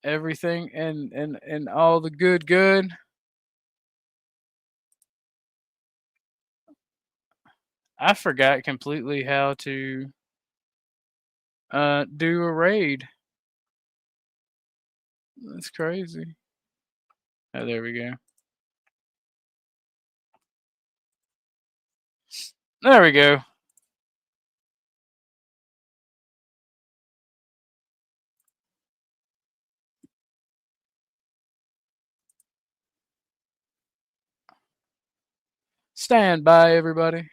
S2: everything and all the good. I forgot completely how to do a raid. That's crazy. Oh, there we go. There we go. Stand by, everybody.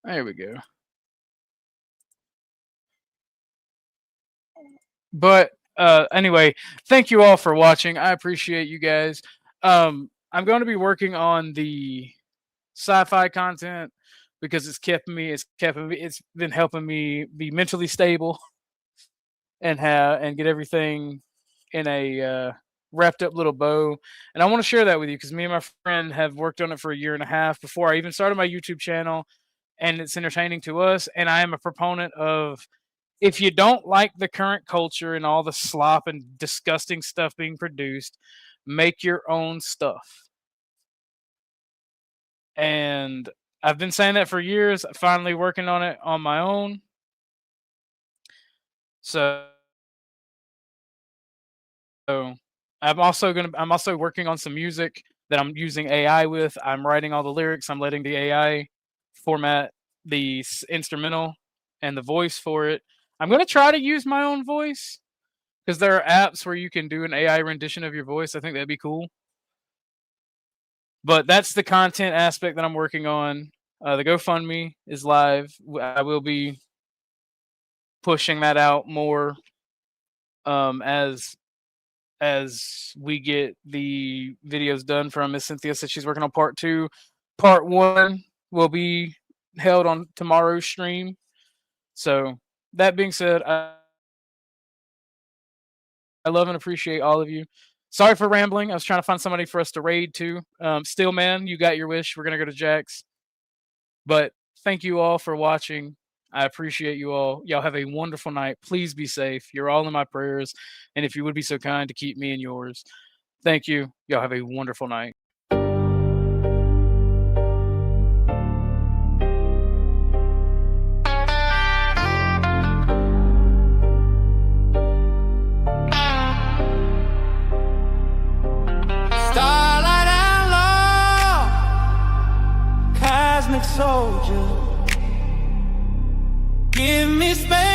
S2: There we go. But anyway, thank you all for watching. I appreciate you guys. I'm going to be working on the sci-fi content because it's been helping me be mentally stable and get everything in a wrapped up little bow. And I want to share that with you because me and my friend have worked on it for a year and a half before I even started my YouTube channel, and it's entertaining to us. And I am a proponent of, if you don't like the current culture and all the slop and disgusting stuff being produced, make your own stuff. And I've been saying that for years. Finally working on it on my own. So I'm also working on some music that I'm using AI with. I'm writing all the lyrics. I'm letting the AI format the instrumental and the voice for it. I'm going to try to use my own voice because there are apps where you can do an AI rendition of your voice. I think that'd be cool. But that's the content aspect that I'm working on. The GoFundMe is live. I will be pushing that out more as we get the videos done from Miss Cynthia. Said she's working on part 2. Part 1 will be held on tomorrow's stream. So that being said, I love and appreciate all of you. Sorry for rambling. I was trying to find somebody for us to raid too. Still, man, you got your wish. We're gonna go to Jack's. But thank you all for watching. I appreciate you all. Y'all have a wonderful night. Please be safe. You're all in my prayers. And if you would be so kind to keep me in yours. Thank you. Y'all have a wonderful night.
S1: Starlight outlaw, cosmic soldier. Give me space.